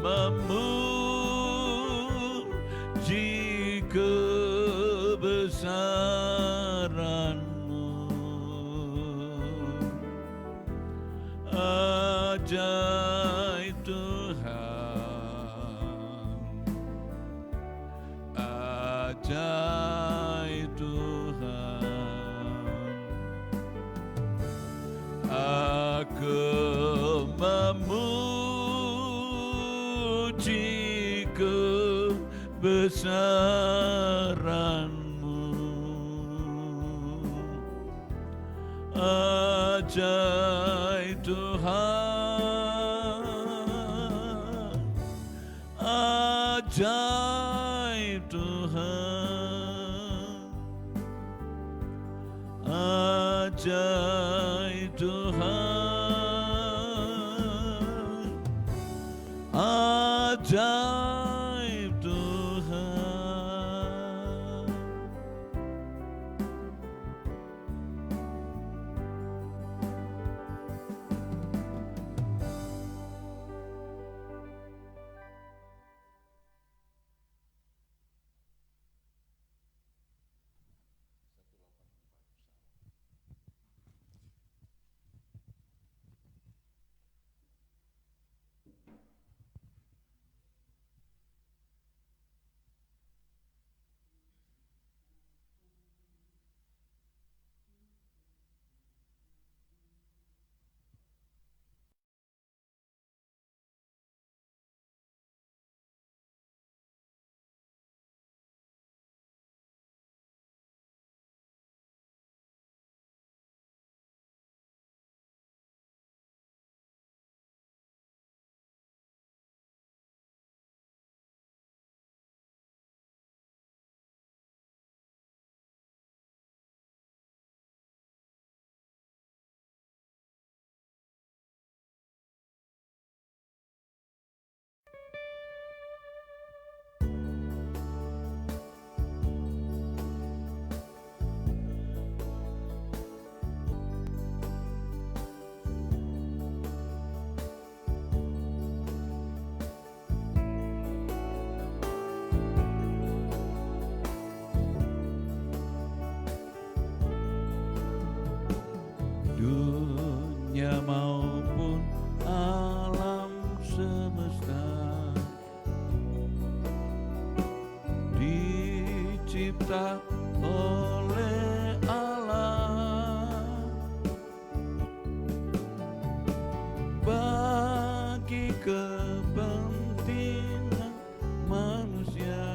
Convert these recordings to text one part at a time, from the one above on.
memuji kebesaran-Mu. Ajaib Tuhan, ajaib Tuhan. Aku memuji kebesaran-Mu. Ajaib Tuhan, ajaib Tuhan, ajaib Tuhan, ajaib Tuhan. Dunia maupun alam semesta dicipta oleh Allah bagi kepentingan manusia,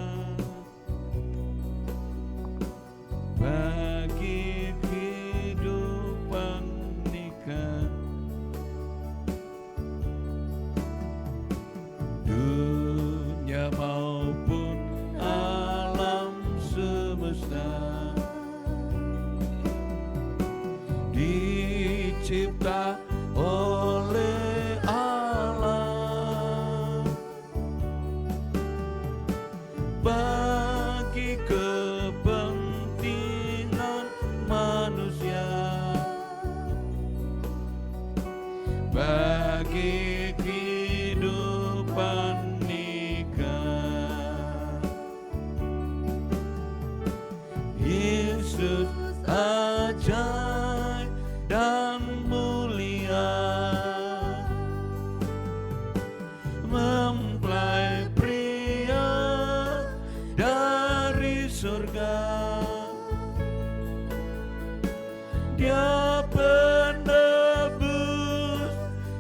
bagi kehidupan nikah. Dunia maupun alam semesta dicipta oleh Allah bagi kepentingan manusia, bagi kehidupan nikah. Yesus ajaib dan mulia, mempelai pria dari surga. Dia penebus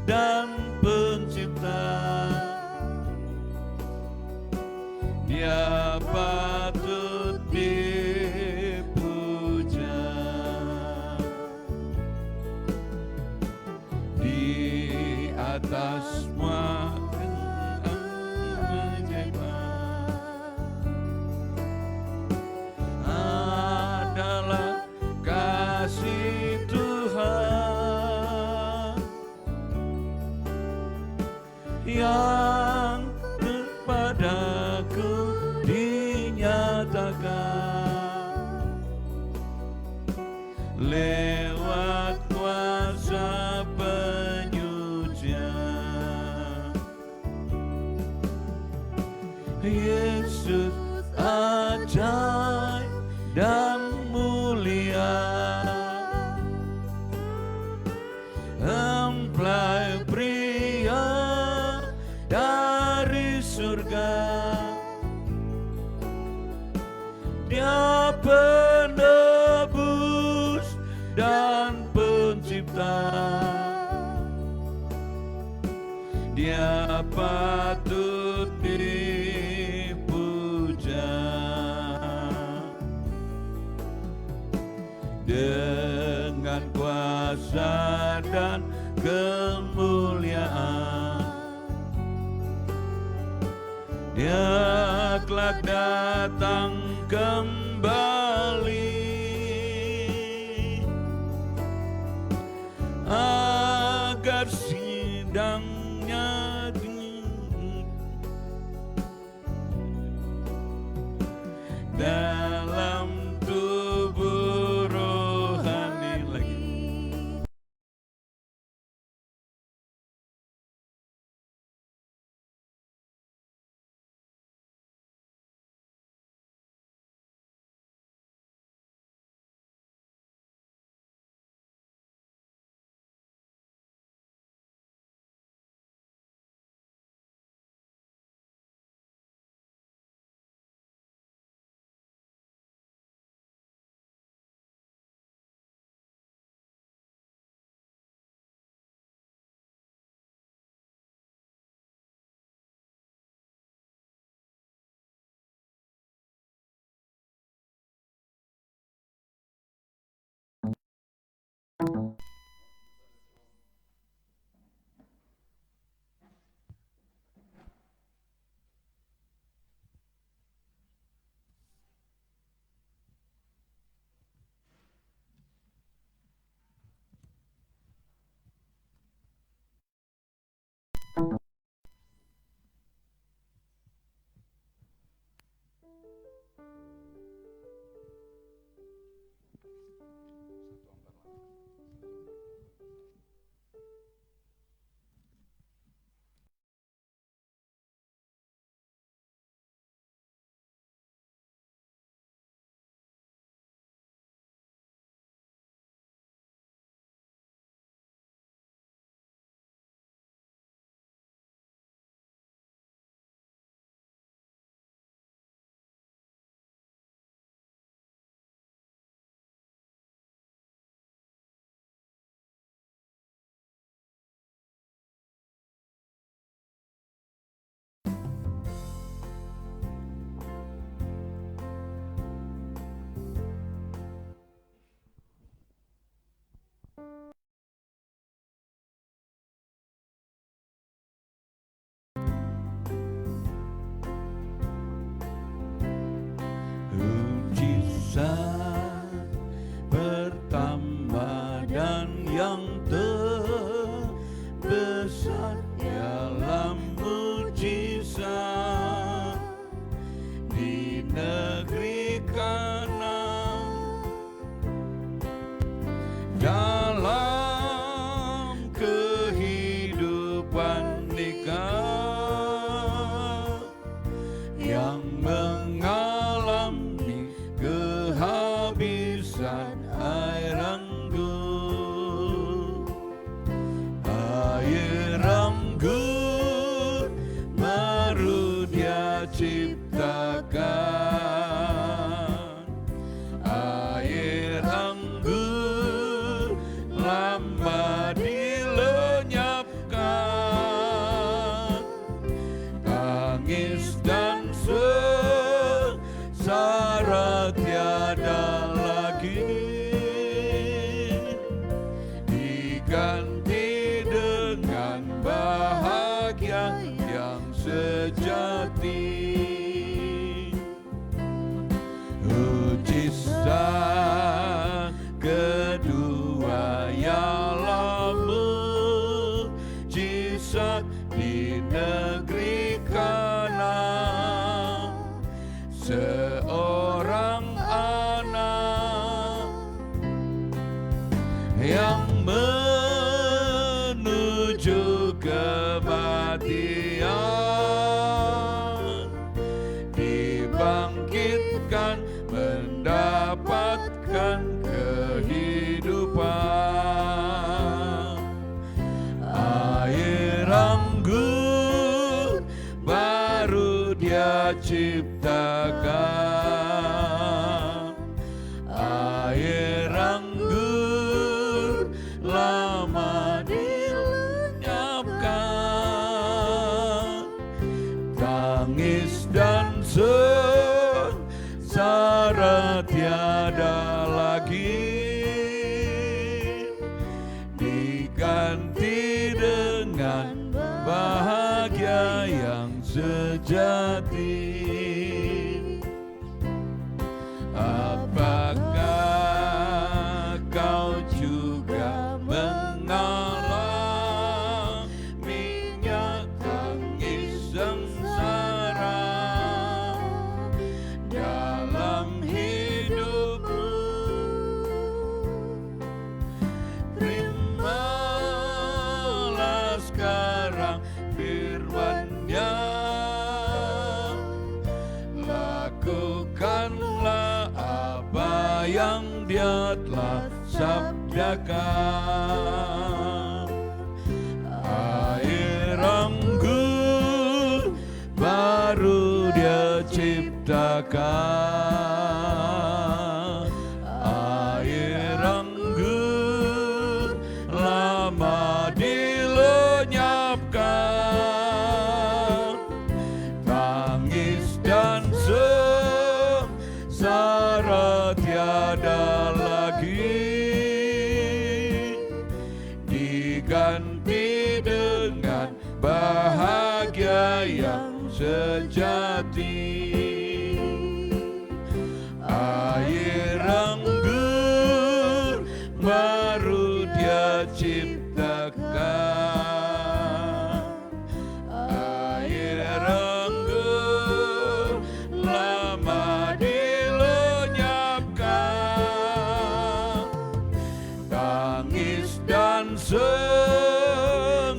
dan pencipta, Dia patut dipuja. Di atas semua keajaiban adalah kasih Tuhan yang kepadaku dinyatakan lewat kuasa penyucian. Yesus ajaib dan mulia, mempelai pria dari surga. Dia penebus dan pencipta, Dia patut dipuja. Dengan kuasa dan kemuliaan, Dia kelak datang kembali agar sidangnya dalam tubuh rohani lagi. Mujizat pertama dan yang terbesar ialah mujizat di negeri Kanaan, dalam kehidupan nikah yang mengalami kehabisan air anggur. Air anggur baru Dia ciptakan, air anggur lama dilenyapkan, tangis dan sengsara tiada lagi, diganti dengan bahagia yang sejati. Mujizat kedua ialah mujizat di negeri Kanaan, seorang anak yang menuju kematian diciptakan, air anggur lama dilenyapkan, tangis dan sengsara tiada lagi, diganti dengan bahagia yang sejati. Apakah kau juga mengalaminya, tangis sengsara dalam hidupmu? Terimalah sekarang firman-Nya, lakukanlah apa yang Dia telah sabdakan. Air anggur baru Dia ciptakan, air anggur lama dilenyapkan, tangis dan sengsara tiada lagi, diganti dengan bahagia yang sejati. Air anggur baru Dia ciptakan, air anggur lama dilenyapkan, tangis dan sengsara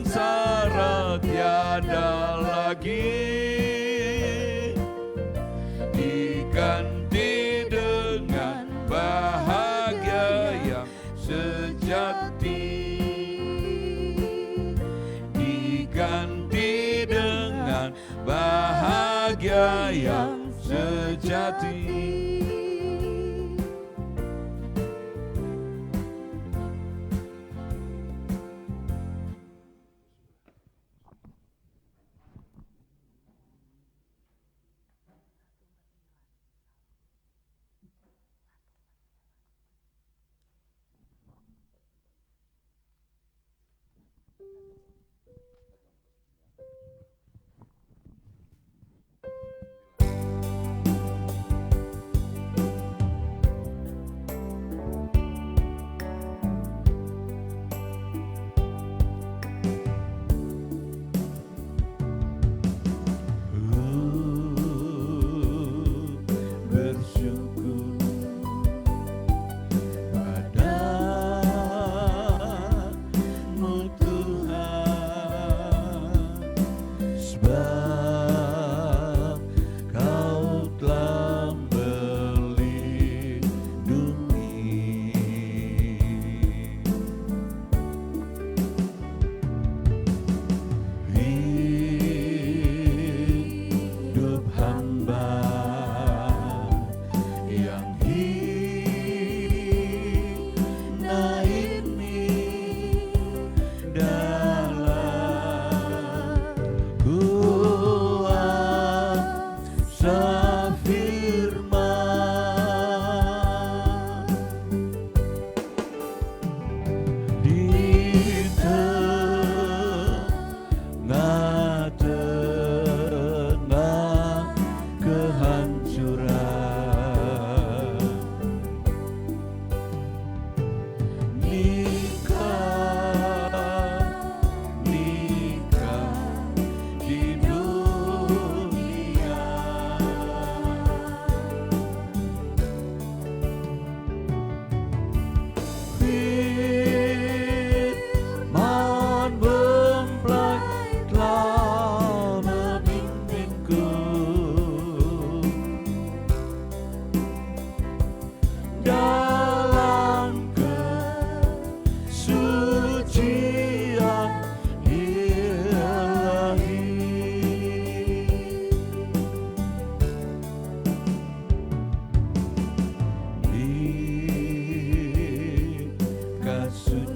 tiada lagi, diganti dengan bahagia yang sejati, diganti dengan bahagia yang sejati.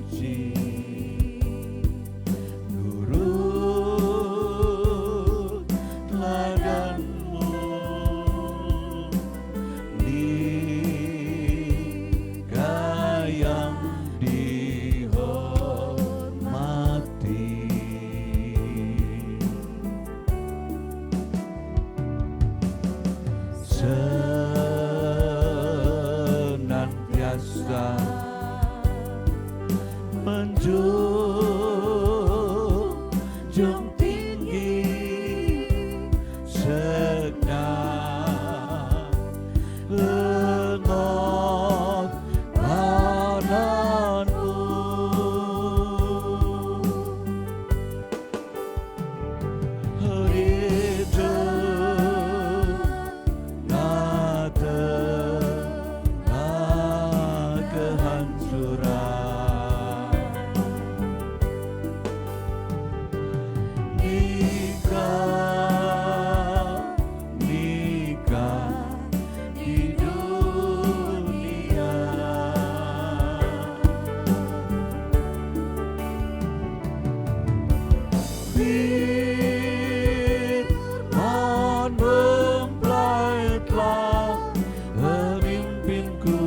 puji, nurut teladanmu, nikah yang dihormati. Senantiasa menjunjung tinggi segenap pengorbananmu, di tengah kehancuran, nikah di dunia. Firman mempelai telah memimpinku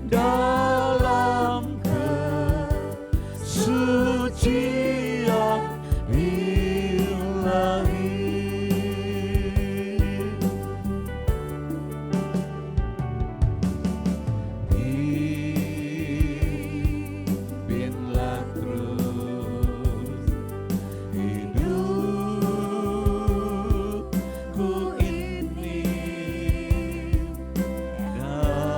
dalam kesucian ilahi. Pimpinlah terus hidupku ini, dan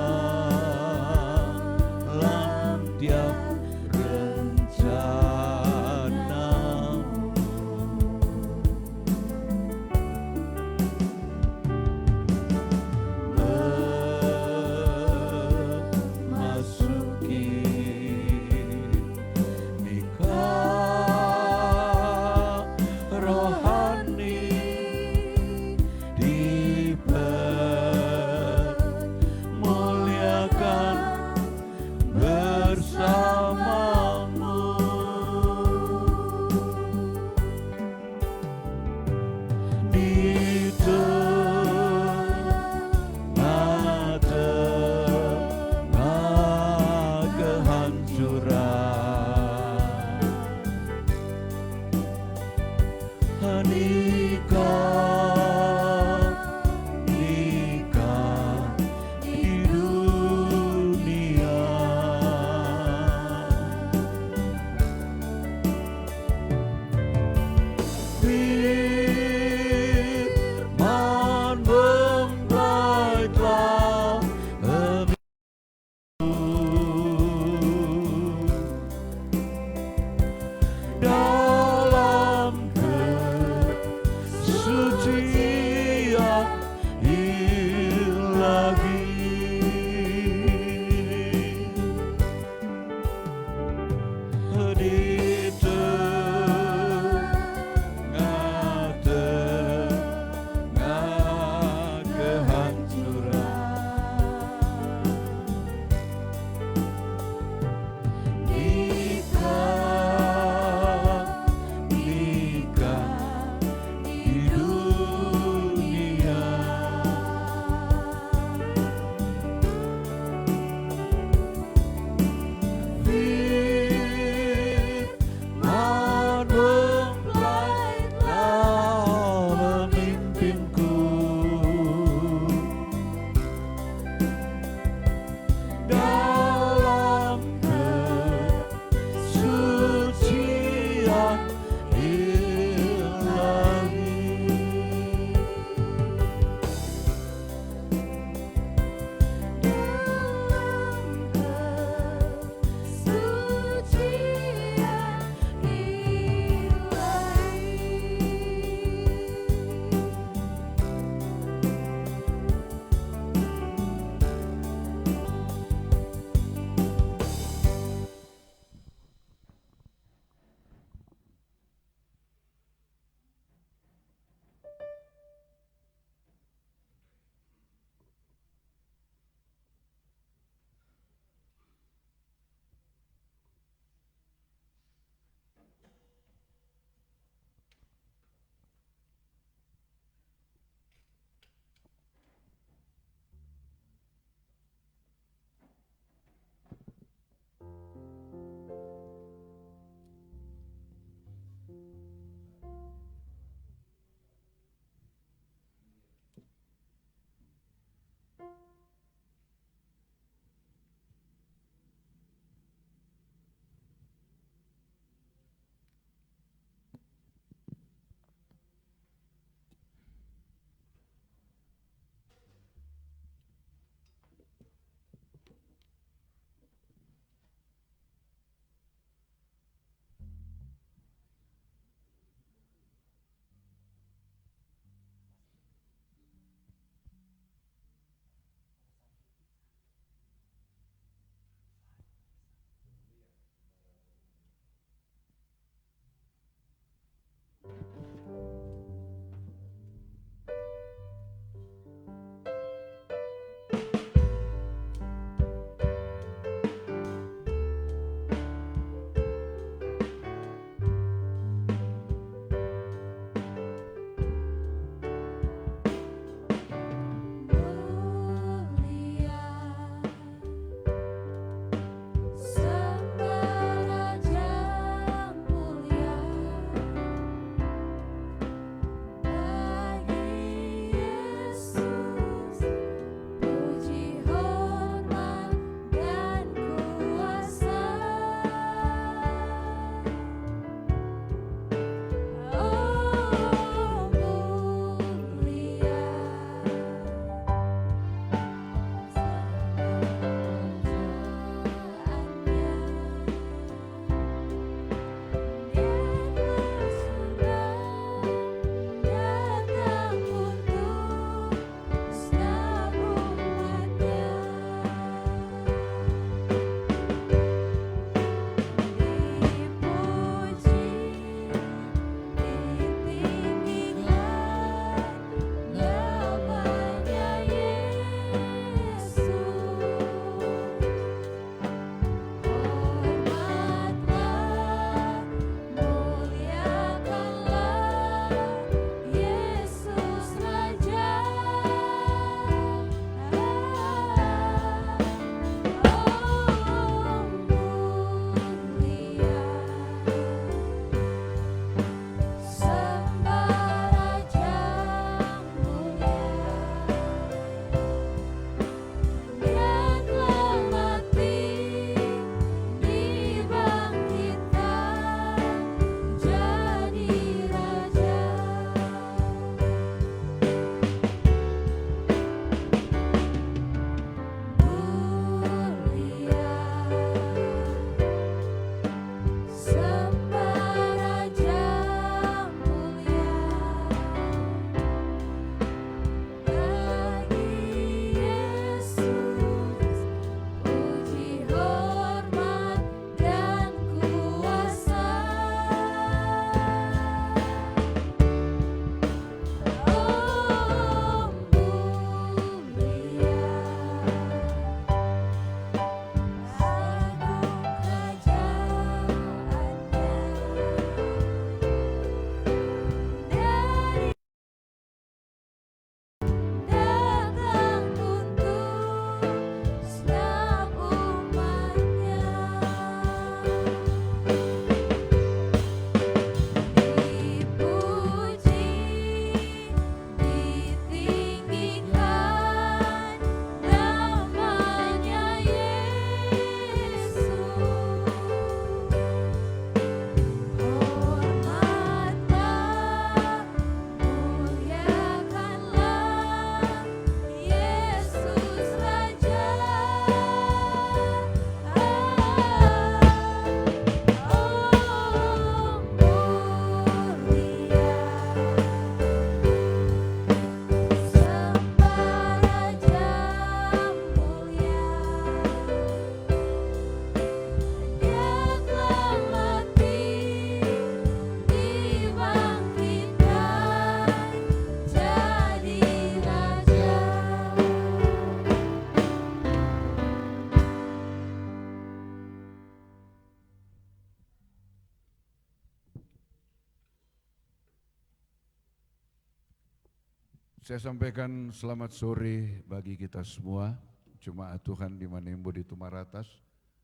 Saya sampaikan selamat sore bagi kita semua, jemaat Tuhan di Manembo di Tumaratas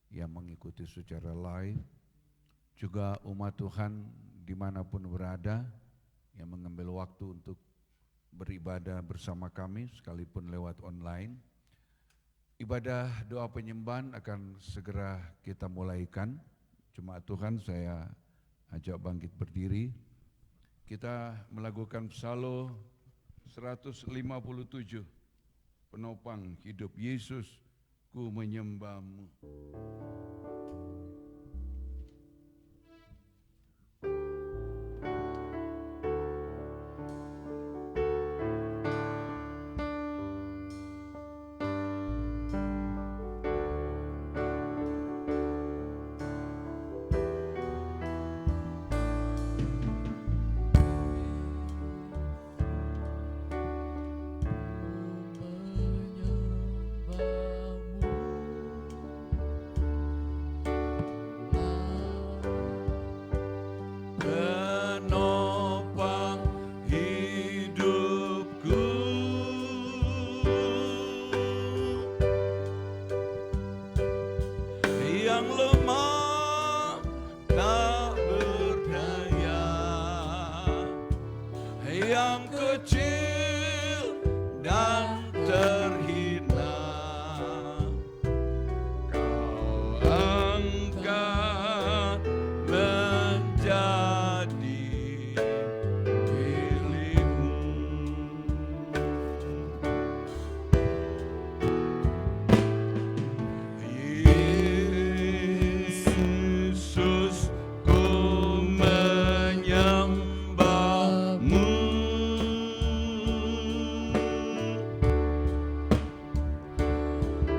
yang mengikuti secara live, juga umat Tuhan dimanapun berada yang mengambil waktu untuk beribadah bersama kami sekalipun lewat online. Ibadah doa penyembahan akan segera kita mulaikan. Jemaat Tuhan, saya ajak bangkit berdiri. Kita melakukan psalm 157, penopang hidup Yesus, ku menyembahmu. Penopang hidupku, yang lemah tak berdaya, yang kecil dan terhina, kau angkat menjadi milikmu. Yesus, ku menyembahmu.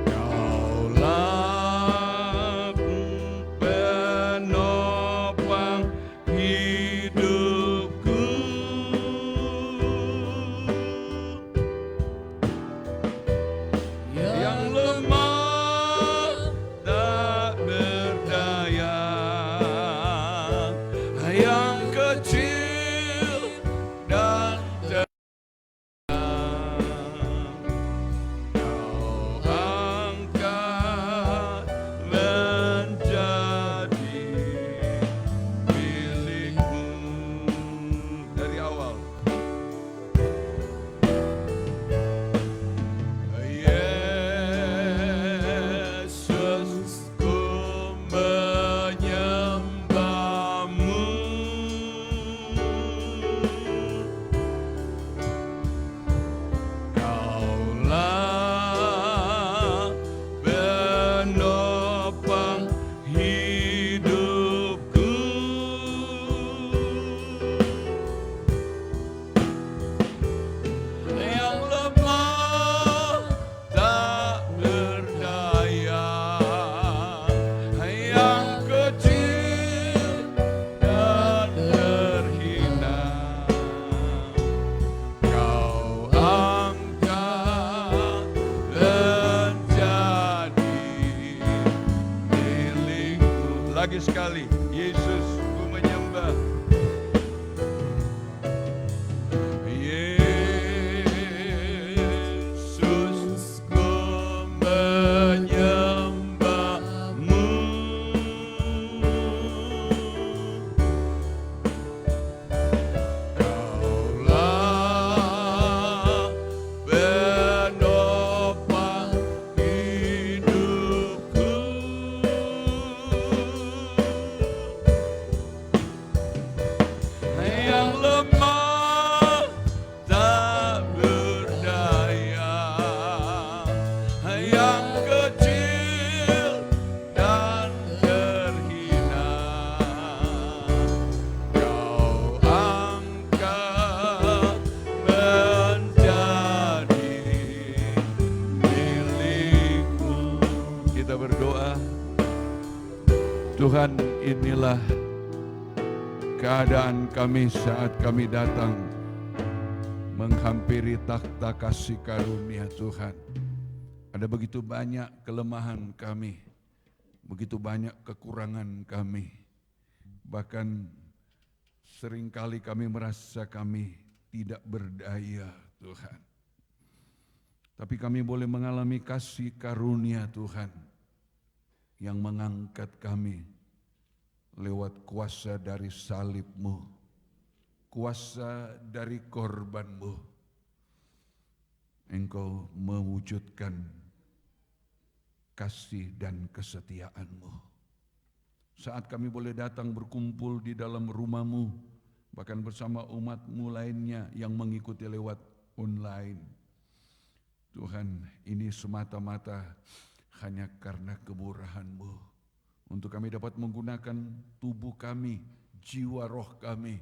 Kaulah penopang hidupku, yang lemah tak berdaya, yang kecil dan kau angkat menjadi milikmu. Dari awal, Yesus, ku menyembahmu. Kaulah penopang hidupku, yang lemah tak berdaya, yang kecil dan terhina, kau angkat menjadi milikmu. Lagi sekali, Yesus, ku menyembah. Yesus, ku menyembahmu. Kaulah penopang hidupku, yang lemah tak berdaya, yang kecil dan terhina, kau angkat menjadi milikmu. Kita berdoa. Tuhan, inilah keadaan kami saat kami datang menghampiri takhta kasih karunia Tuhan. Ada begitu banyak kelemahan kami, begitu banyak kekurangan kami. Bahkan seringkali kami merasa kami tidak berdaya, Tuhan. Tapi kami boleh mengalami kasih karunia Tuhan yang mengangkat kami lewat kuasa dari salib-Mu, kuasa dari korban-Mu. Engkau mewujudkan kasih dan kesetiaan-Mu. Saat kami boleh datang berkumpul di dalam rumah-Mu, bahkan bersama umat-Mu lainnya yang mengikuti lewat online, Tuhan, ini semata-mata hanya karena kemurahan-Mu. Untuk kami dapat menggunakan tubuh kami, jiwa roh kami,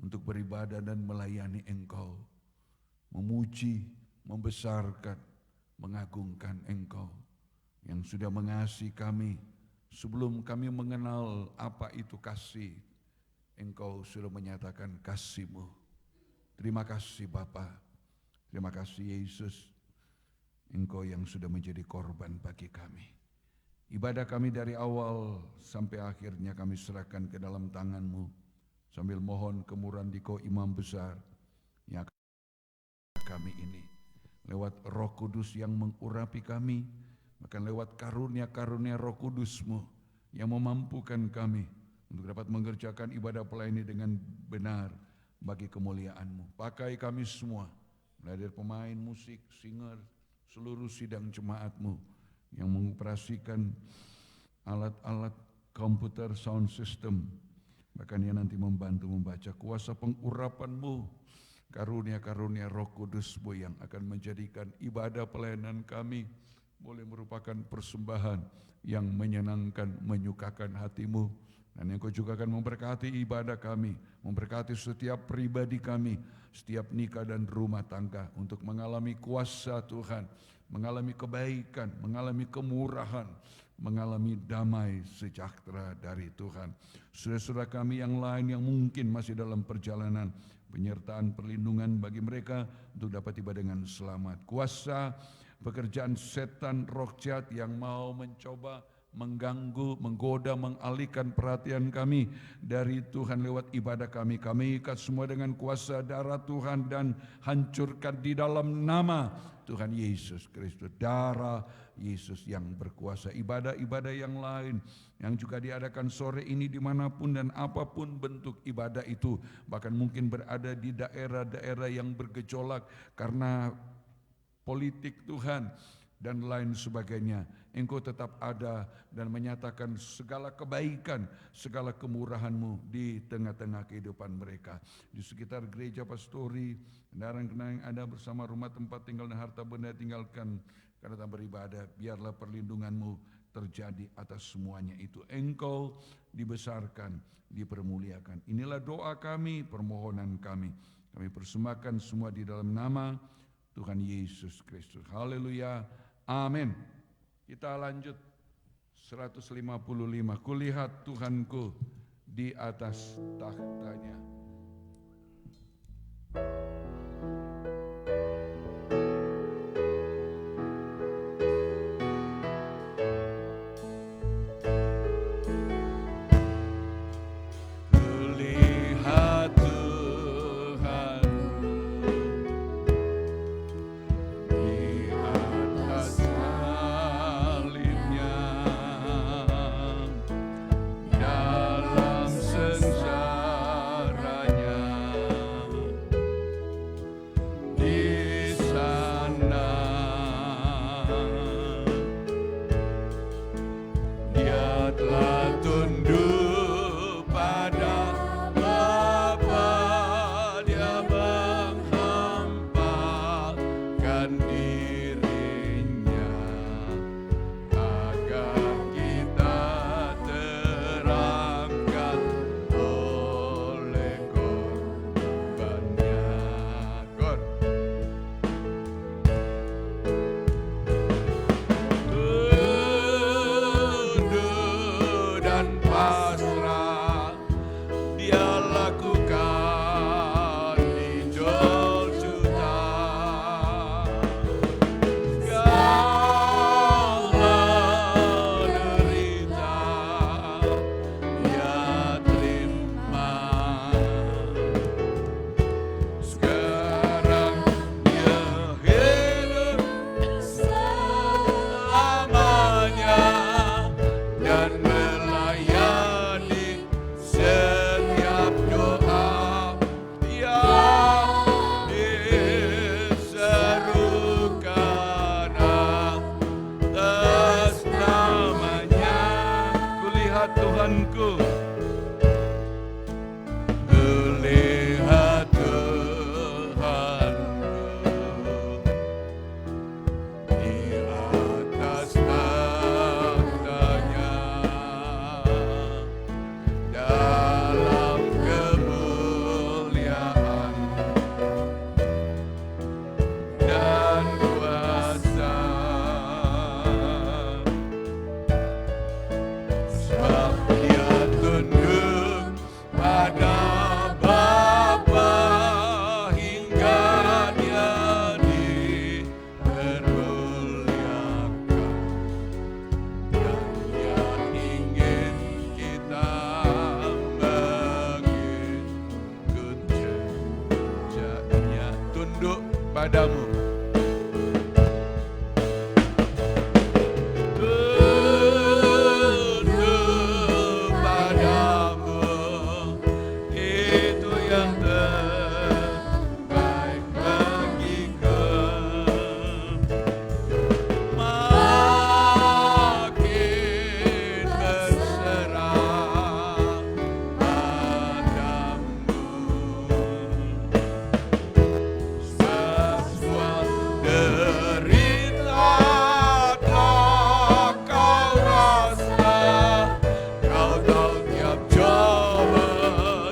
untuk beribadah dan melayani Engkau. Memuji, membesarkan, mengagungkan Engkau yang sudah mengasihi kami. Sebelum kami mengenal apa itu kasih, Engkau sudah menyatakan kasih-Mu. Terima kasih Bapa, terima kasih Yesus. Engkau yang sudah menjadi korban bagi kami. Ibadah kami dari awal sampai akhirnya kami serahkan ke dalam tangan-Mu, sambil mohon kemurahan Dikau Imam Besar yang kami ini, lewat Roh Kudus yang mengurapi kami, bahkan lewat karunia-karunia Roh Kudus-Mu yang memampukan kami untuk dapat mengerjakan ibadah pelayani dengan benar bagi kemuliaan-Mu. Pakai kami semua, mulai dari pemain musik, singer, seluruh sidang jemaat-Mu yang mengoperasikan alat-alat komputer sound system, bahkan yang nanti membantu membaca kuasa pengurapan-Mu, karunia-karunia Roh Kudus-Mu yang akan menjadikan ibadah pelayanan kami boleh merupakan persembahan yang menyenangkan, menyukakan hati-Mu. Dan Engkau juga akan memberkati ibadah kami, memberkati setiap pribadi kami, setiap nikah dan rumah tangga untuk mengalami kuasa Tuhan, mengalami kebaikan, mengalami kemurahan, mengalami damai sejahtera dari Tuhan. Saudara-saudara kami yang lain yang mungkin masih dalam perjalanan, penyertaan perlindungan bagi mereka untuk dapat tiba dengan selamat. Kuasa pekerjaan setan roh jahat yang mau mencoba mengganggu, menggoda, mengalihkan perhatian kami dari Tuhan lewat ibadah kami. Kami ikat semua dengan kuasa darah Tuhan dan hancurkan di dalam nama Tuhan Yesus Kristus. Darah Yesus yang berkuasa. Ibadah-ibadah yang lain yang juga diadakan sore ini dimanapun dan apapun bentuk ibadah itu, bahkan mungkin berada di daerah-daerah yang bergejolak karena politik Tuhan dan lain sebagainya, Engkau tetap ada dan menyatakan segala kebaikan, segala kemurahan-Mu di tengah-tengah kehidupan mereka. Di sekitar gereja pastori, kendaraan-kendaraan yang ada bersama rumah tempat tinggal dan harta benda tinggalkan karena tak beribadah, biarlah perlindungan-Mu terjadi atas semuanya itu. Engkau dibesarkan, dipermuliakan. Inilah doa kami, permohonan kami. Kami persembahkan semua di dalam nama Tuhan Yesus Kristus. Haleluya. Amin. Kita lanjut 155. Kulihat Tuhanku di atas takhtanya. Dalam sengsara padamu. Tunduk padamu, itu yang terbaik bagiku. Makin berserah padamu. Sesuatu derita telah kau rasa, kau tahu tiap coba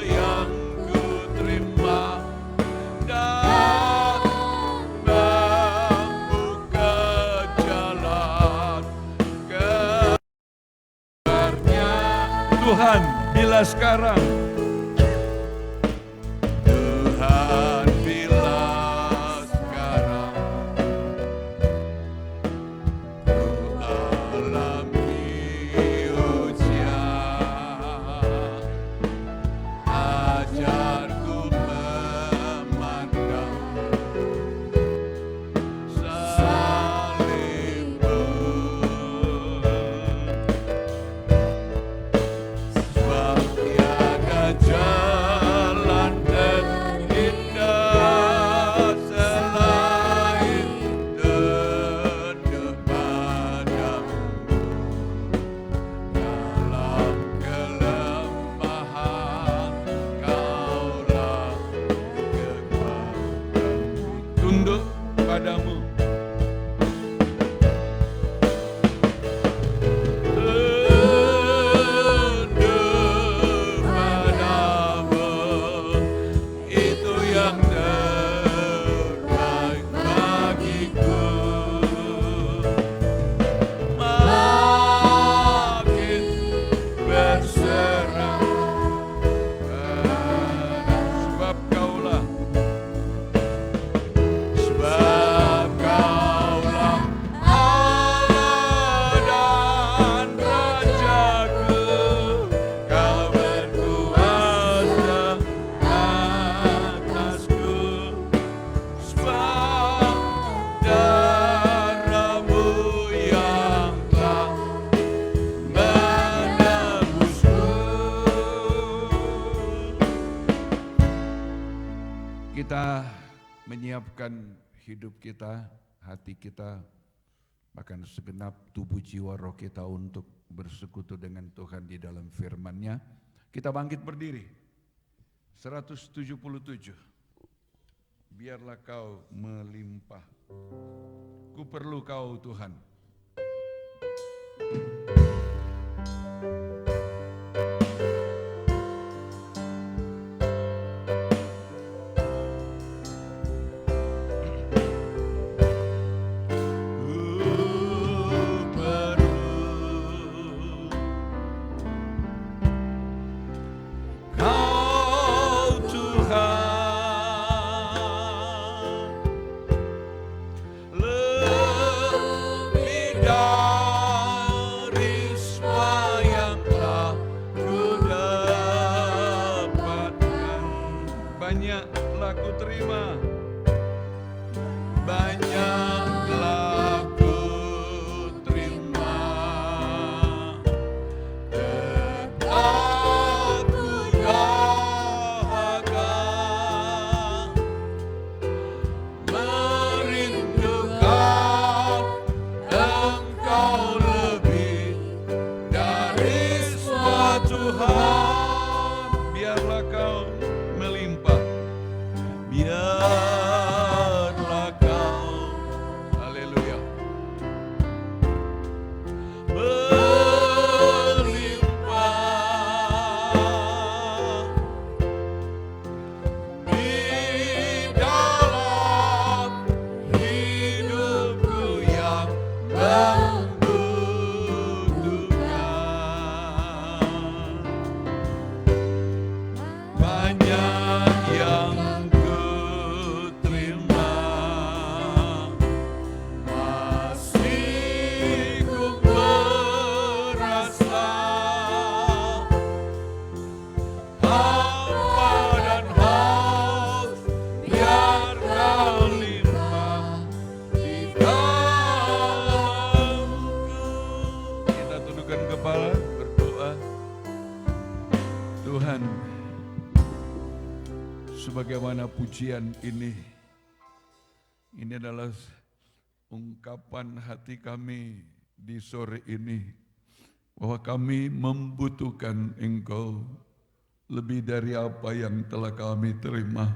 yang ku terima, dan membuka jalan keluarnya. Tuhan, bila sekarang Tuhan, bila sekarang ku alami ujian, ajarku memandang salibmu. Sebab tiada jalan terindah selain tunduk padamu. Dalam kelemahan Kaulah kekuatanku. Tunduk padamu. Tunduk padamu, itu yang terbaik bagiku. Makin berserah sebab Kaulah Allah dan Rajaku, Kau berkuasa atasku. Sebab darah-Mu yang telah menebusku. Kita menyiapkan hidup kita, hati kita, bahkan segenap tubuh jiwa roh kita untuk bersekutu dengan Tuhan di dalam firman-Nya. Kita bangkit berdiri. 177. Biarlah Kau melimpah. Ku perlu Kau Tuhan. Kau Tuhan, lebih dari semua yang telah ku dapatkan. Banyaklah ku terima, banyaklah ku terima. Tetap ku dahaga merindukan Engkau lebih dari semua, Tuhan. Biarlah Kau melimpah, biarlah Kau, haleluya, melimpah di dalam hidupku yang membutuhkan. Banyak yang ku terima, masih ku merasa hampa dan haus. Biar Kau limpah tundukkan kepala, berdoa. Tuhan, sebagaimana pujian ini adalah ungkapan hati kami di sore ini, bahwa kami membutuhkan Engkau lebih dari apa yang telah kami terima.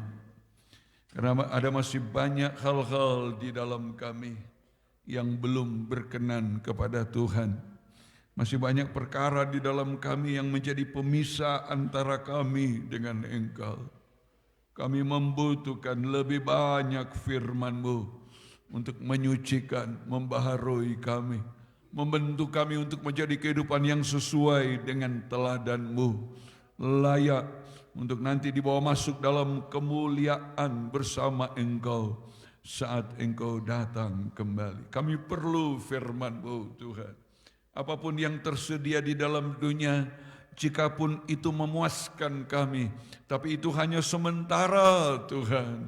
Karena ada masih banyak hal-hal di dalam kami yang belum berkenan kepada Tuhan. Masih banyak perkara di dalam kami yang menjadi pemisah antara kami dengan Engkau. Kami membutuhkan lebih banyak firman-Mu untuk menyucikan, membaharui kami, membentuk kami untuk menjadi kehidupan yang sesuai dengan teladan-Mu, layak untuk nanti dibawa masuk dalam kemuliaan bersama Engkau saat Engkau datang kembali. Kami perlu firman-Mu, Tuhan. Apapun yang tersedia di dalam dunia, jikapun itu memuaskan kami, tapi itu hanya sementara, Tuhan.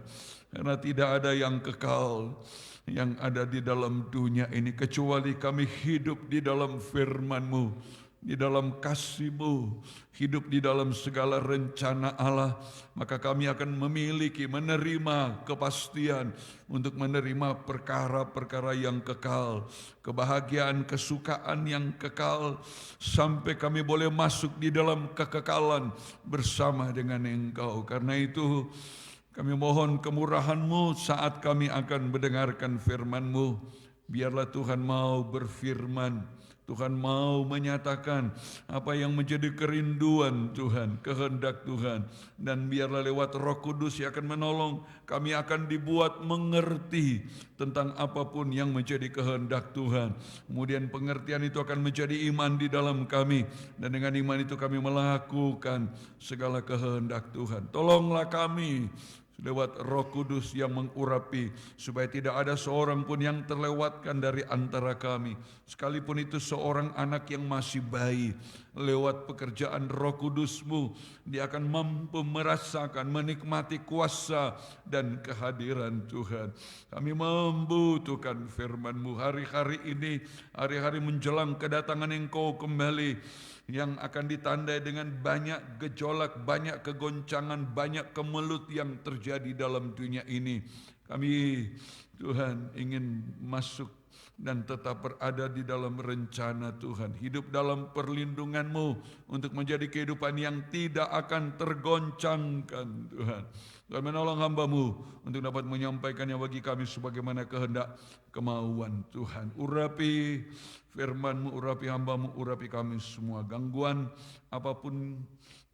Karena tidak ada yang kekal yang ada di dalam dunia ini, kecuali kami hidup di dalam firman-Mu, di dalam kasih-Mu, hidup di dalam segala rencana Allah, maka kami akan memiliki, menerima kepastian untuk menerima perkara-perkara yang kekal, kebahagiaan, kesukaan yang kekal, sampai kami boleh masuk di dalam kekekalan bersama dengan Engkau. Karena itu kami mohon kemurahan-Mu saat kami akan mendengarkan firman-Mu. Biarlah Tuhan mau berfirman, Tuhan mau menyatakan apa yang menjadi kerinduan Tuhan, kehendak Tuhan. Dan biarlah lewat Roh Kudus yang akan menolong, kami akan dibuat mengerti tentang apapun yang menjadi kehendak Tuhan. Kemudian pengertian itu akan menjadi iman di dalam kami. Dan dengan iman itu kami melakukan segala kehendak Tuhan. Tolonglah kami lewat Roh Kudus yang mengurapi, supaya tidak ada seorang pun yang terlewatkan dari antara kami, sekalipun itu seorang anak yang masih bayi. Lewat pekerjaan Roh Kudus-Mu, dia akan mampu merasakan, menikmati kuasa dan kehadiran Tuhan. Kami membutuhkan firman-Mu hari-hari ini, hari-hari menjelang kedatangan Engkau kembali, yang akan ditandai dengan banyak gejolak, banyak kegoncangan, banyak kemelut yang terjadi dalam dunia ini. Kami, Tuhan, ingin masuk dan tetap berada di dalam rencana Tuhan, hidup dalam perlindungan-Mu untuk menjadi kehidupan yang tidak akan tergoncangkan, Tuhan. Tuhan menolong hamba-Mu untuk dapat menyampaikannya bagi kami sebagaimana kehendak kemauan Tuhan. Urapi firman-Mu, urapi hamba-Mu, urapi kami semua. Gangguan apapun,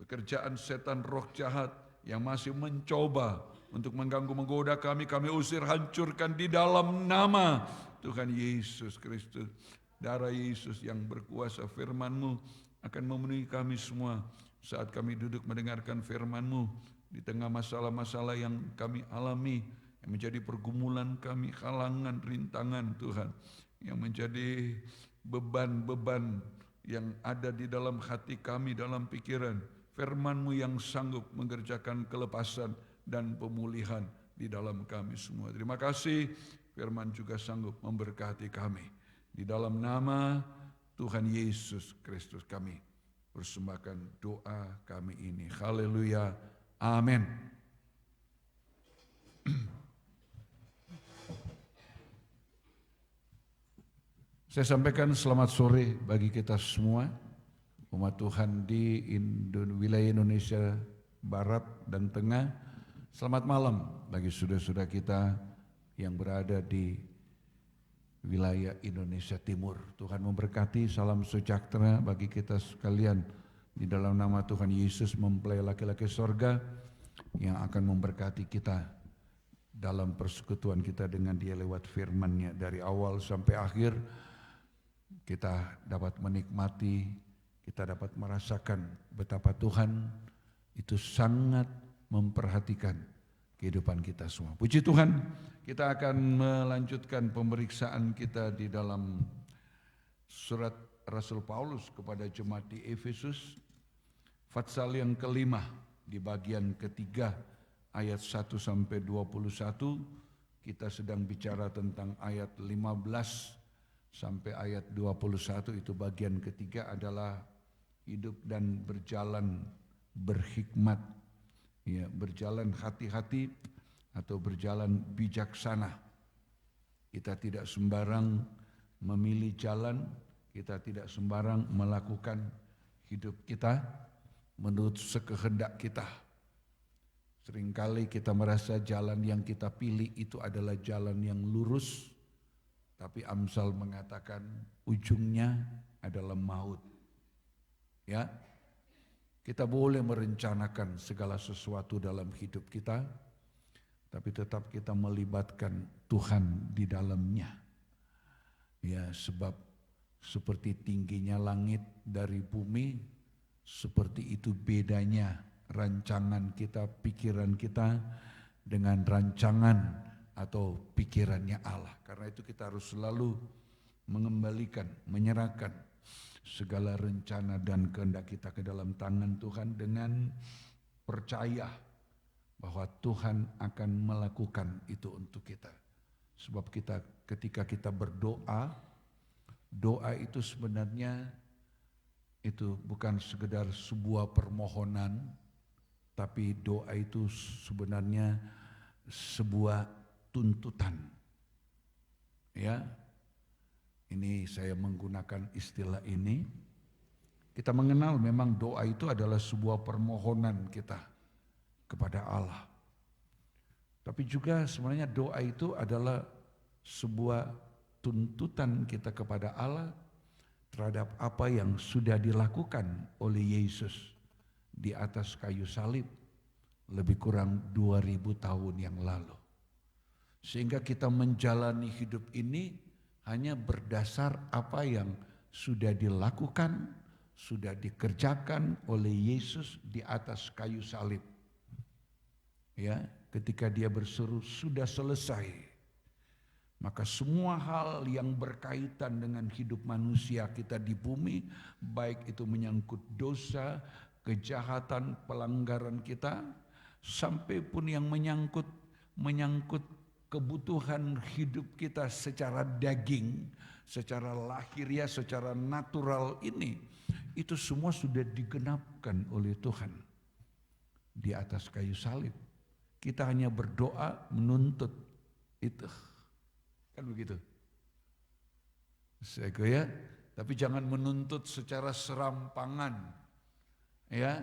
pekerjaan setan, roh jahat yang masih mencoba untuk mengganggu, menggoda kami usir, hancurkan di dalam nama Tuhan Yesus Kristus. Darah Yesus yang berkuasa, firman-Mu akan memenuhi kami semua saat kami duduk mendengarkan firman-Mu di tengah masalah-masalah yang kami alami, yang menjadi pergumulan kami, halangan, rintangan Tuhan, yang menjadi beban-beban yang ada di dalam hati kami, dalam pikiran. Firman-Mu yang sanggup mengerjakan kelepasan dan pemulihan di dalam kami semua. Terima kasih, firman juga sanggup memberkati kami. Di dalam nama Tuhan Yesus Kristus kami persembahkan doa kami ini. Haleluya. Amin. Saya sampaikan selamat sore bagi kita semua, umat Tuhan di wilayah Indonesia Barat dan Tengah. Selamat malam bagi saudara-saudara kita yang berada di wilayah Indonesia Timur. Tuhan memberkati, salam sejahtera bagi kita sekalian. Di dalam nama Tuhan Yesus, mempelai laki-laki sorga yang akan memberkati kita dalam persekutuan kita dengan Dia lewat firman-Nya dari awal sampai akhir. Kita dapat menikmati, kita dapat merasakan betapa Tuhan itu sangat memperhatikan kehidupan kita semua. Puji Tuhan, kita akan melanjutkan pemeriksaan kita di dalam surat Rasul Paulus kepada jemaat di Efesus, Fatsal yang kelima di bagian ketiga ayat 1 sampai 21. Kita sedang bicara tentang ayat 15 sampai ayat 21 itu bagian ketiga adalah hidup dan berjalan berhikmat, ya, berjalan hati-hati atau berjalan bijaksana. Kita tidak sembarang memilih jalan, kita tidak sembarang melakukan hidup kita menurut sekehendak kita. Seringkali kita merasa jalan yang kita pilih itu adalah jalan yang lurus, tapi Amsal mengatakan ujungnya adalah maut. Ya, kita boleh merencanakan segala sesuatu dalam hidup kita, tapi tetap kita melibatkan Tuhan di dalamnya. Ya, sebab seperti tingginya langit dari bumi, seperti itu bedanya rancangan kita, pikiran kita dengan rancangan atau pikirannya Allah. Karena itu kita harus selalu mengembalikan, menyerahkan segala rencana dan kehendak kita ke dalam tangan Tuhan dengan percaya bahwa Tuhan akan melakukan itu untuk kita. Sebab kita ketika kita berdoa, doa itu sebenarnya itu bukan sekedar sebuah permohonan, tapi doa itu sebenarnya sebuah tuntutan. Ya, ini saya menggunakan istilah ini. Kita mengenal memang doa itu adalah sebuah permohonan kita kepada Allah. Tapi juga sebenarnya doa itu adalah sebuah tuntutan kita kepada Allah terhadap apa yang sudah dilakukan oleh Yesus di atas kayu salib lebih kurang 2000 tahun yang lalu. Sehingga kita menjalani hidup ini hanya berdasar apa yang sudah dilakukan, sudah dikerjakan oleh Yesus di atas kayu salib. Ya, ketika dia berseru sudah selesai. Maka semua hal yang berkaitan dengan hidup manusia kita di bumi, baik itu menyangkut dosa, kejahatan, pelanggaran kita, sampai pun yang menyangkut kebutuhan hidup kita secara daging, secara lahiriah, secara natural ini, itu semua sudah digenapkan oleh Tuhan di atas kayu salib. Kita hanya berdoa menuntut itu, kan begitu. Ya, tapi jangan menuntut secara serampangan. Ya,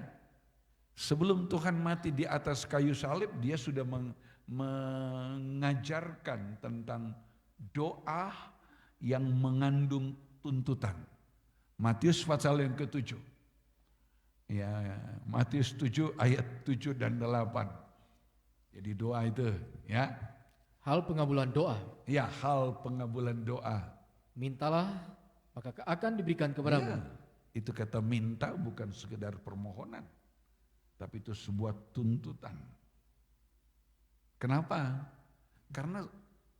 sebelum Tuhan mati di atas kayu salib, dia sudah mengajarkan tentang doa yang mengandung tuntutan. Matius pasal yang ke-7. Ya, Matius 7 ayat 7 dan 8. Jadi doa itu, ya. Hal pengabulan doa. Ya, hal pengabulan doa. Mintalah, maka akan diberikan kepadamu. Ya, itu kata minta bukan sekedar permohonan, tapi itu sebuah tuntutan. Kenapa? Karena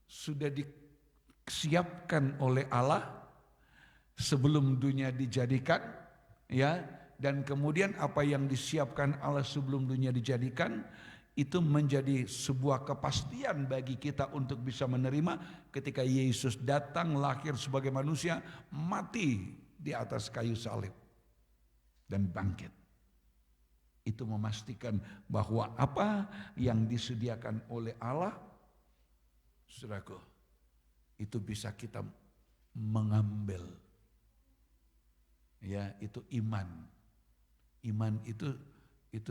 sudah disiapkan oleh Allah sebelum dunia dijadikan, ya, dan kemudian apa yang disiapkan Allah sebelum dunia dijadikan itu menjadi sebuah kepastian bagi kita untuk bisa menerima ketika Yesus datang lahir sebagai manusia, mati di atas kayu salib dan bangkit. Itu memastikan bahwa apa yang disediakan oleh Allah, saudaraku, itu bisa kita mengambil. Ya, itu iman. Iman itu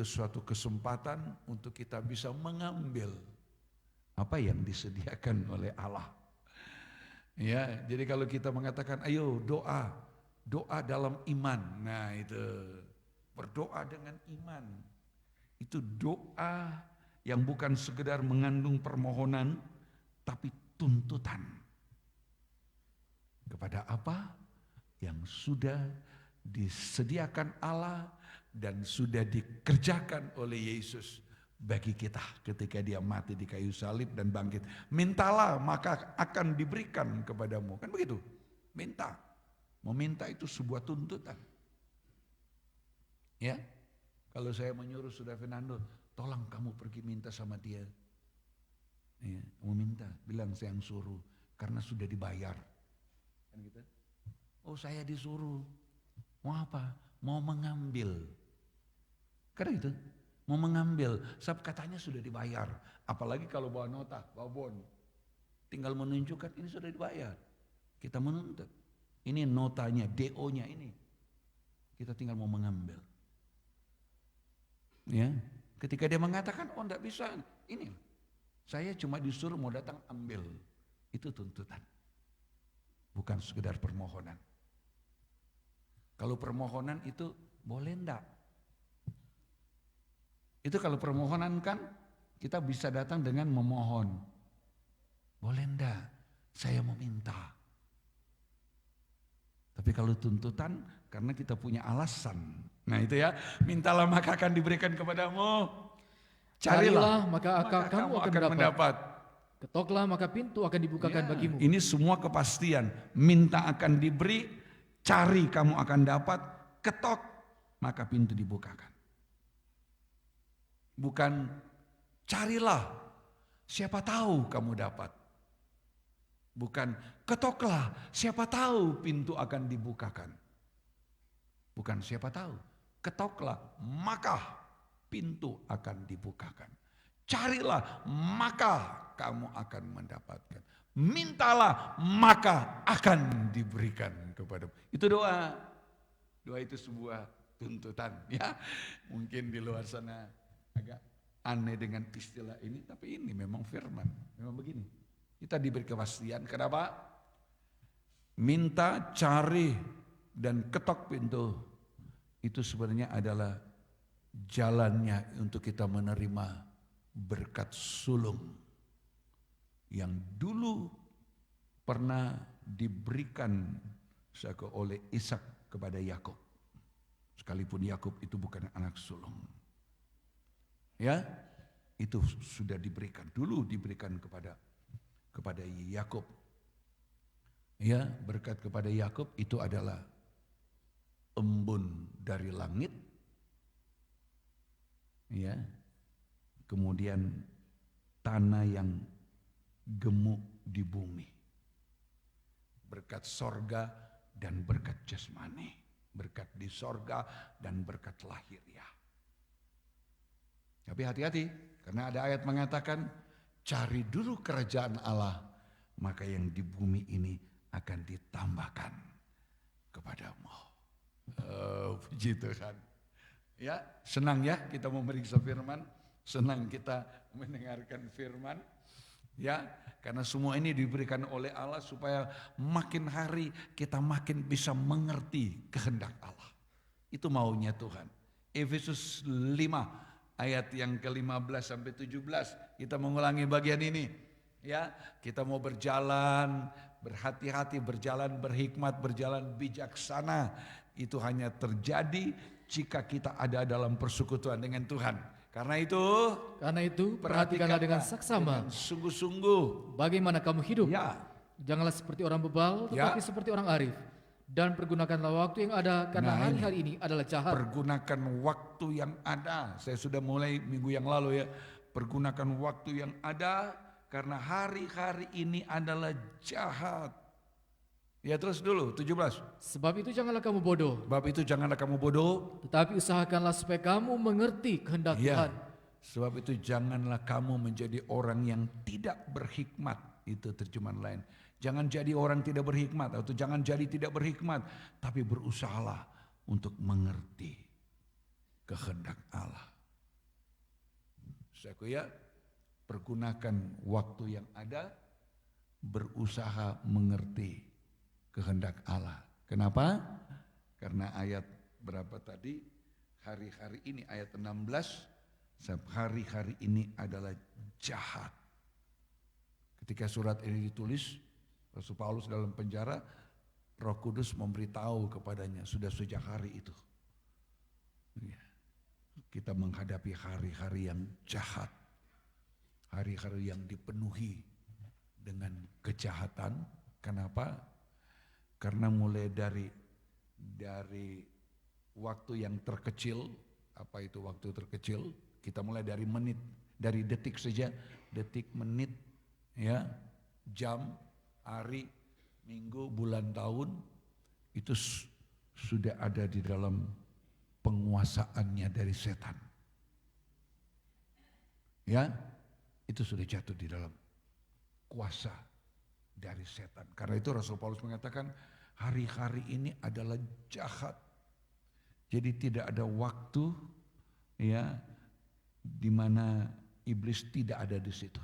suatu kesempatan untuk kita bisa mengambil apa yang disediakan oleh Allah. Ya, jadi kalau kita mengatakan ayo doa dalam iman. Nah, itu berdoa dengan iman. Itu doa yang bukan sekedar mengandung permohonan tapi tuntutan kepada apa yang sudah disediakan Allah dan sudah dikerjakan oleh Yesus bagi kita ketika dia mati di kayu salib dan bangkit. Mintalah maka akan diberikan kepadamu. Kan begitu? Minta. Meminta itu sebuah tuntutan. Ya. Kalau saya menyuruh Saudara Fernando, tolong kamu pergi minta sama dia. Ya, kamu minta, bilang saya yang suruh karena sudah dibayar. Kan gitu. Oh saya disuruh, mau apa? Mau mengambil. Karena itu, mau mengambil. Sebab katanya sudah dibayar. Apalagi kalau bawa nota, bawa bon. Tinggal menunjukkan ini sudah dibayar. Kita menuntut. Ini notanya, DO-nya ini. Kita tinggal mau mengambil. Ya, ketika dia mengatakan, oh enggak bisa, ini saya cuma disuruh mau datang ambil. Itu tuntutan. Bukan sekedar permohonan. Kalau permohonan itu boleh enggak? Itu kalau permohonan kan kita bisa datang dengan memohon. Boleh enggak? Saya mau minta. Tapi kalau tuntutan karena kita punya alasan. Nah itu ya, mintalah maka akan diberikan kepadamu. Carilah maka kamu akan mendapat. Ketoklah maka pintu akan dibukakan Ya, bagimu. ini semua kepastian. Minta akan diberi, cari kamu akan dapat, ketok maka pintu dibukakan. Bukan carilah, siapa tahu kamu dapat. Bukan ketoklah, siapa tahu pintu akan dibukakan. Bukan siapa tahu, ketoklah maka pintu akan dibukakan. Carilah maka kamu akan mendapatkan. Mintalah maka akan diberikan kepadamu. Itu doa. Doa itu sebuah tuntutan ya. Mungkin di luar sana agak aneh dengan istilah ini, tapi ini memang firman. Memang begini. Kita diberi kepastian. Kenapa? Minta, cari, dan ketok pintu. Itu sebenarnya adalah jalannya untuk kita menerima berkat sulung. Yang dulu pernah diberikan oleh Ishak kepada Yakub. Sekalipun Yakub itu bukan anak sulung. Ya, itu sudah diberikan. Dulu diberikan kepada Yakub. Ya, berkat kepada Yakub itu adalah embun dari langit. Ya. Kemudian tanah yang gemuk di bumi. Berkat sorga dan berkat jasmani. Berkat di sorga dan berkat lahiriah. Tapi hati-hati, karena ada ayat mengatakan, cari dulu kerajaan Allah, maka yang di bumi ini akan ditambahkan kepadamu. Oh, puji Tuhan. Ya, senang ya kita memeriksa firman, senang kita mendengarkan firman. Ya, karena semua ini diberikan oleh Allah supaya makin hari kita makin bisa mengerti kehendak Allah. Itu maunya Tuhan. Efesus 5 ayat yang ke-15 sampai 17 kita mengulangi bagian ini. Ya, kita mau berjalan berhati-hati, berjalan berhikmat, berjalan bijaksana. Itu hanya terjadi jika kita ada dalam persekutuan dengan Tuhan. Karena itu perhatikanlah dengan saksama. Dengan sungguh-sungguh. Bagaimana kamu hidup? Ya. Janganlah seperti orang bebal, tetapi seperti orang arif. Dan pergunakanlah waktu yang ada, karena hari-hari ini adalah jahat. Pergunakan waktu yang ada. Saya sudah mulai minggu yang lalu ya. Pergunakan waktu yang ada, karena hari-hari ini adalah jahat. Ya terus dulu 17. Sebab itu janganlah kamu bodoh. Tetapi usahakanlah supaya kamu mengerti kehendak Tuhan. Sebab itu janganlah kamu menjadi orang yang tidak berhikmat. Itu terjemahan lain. Jangan jadi orang tidak berhikmat atau jangan jadi tidak berhikmat, tapi berusahalah untuk mengerti kehendak Allah. Saya pergunakan waktu yang ada, berusaha mengerti kehendak Allah. Kenapa? Karena ayat berapa tadi? Hari-hari ini ayat 16, hari-hari ini adalah jahat. Ketika surat ini ditulis, Rasul Paulus dalam penjara, Roh Kudus memberitahu kepadanya sudah sejak hari itu. Kita menghadapi hari-hari yang jahat. Hari-hari yang dipenuhi dengan kejahatan. Kenapa? Karena mulai dari waktu yang terkecil, apa itu waktu terkecil? Kita mulai dari menit, dari detik saja, detik, menit, ya, jam, hari, minggu, bulan, tahun, itu sudah ada di dalam penguasaannya dari setan. Ya, itu sudah jatuh di dalam kuasa dari setan. Karena itu Rasul Paulus mengatakan hari-hari ini adalah jahat. Jadi tidak ada waktu ya di mana iblis tidak ada di situ.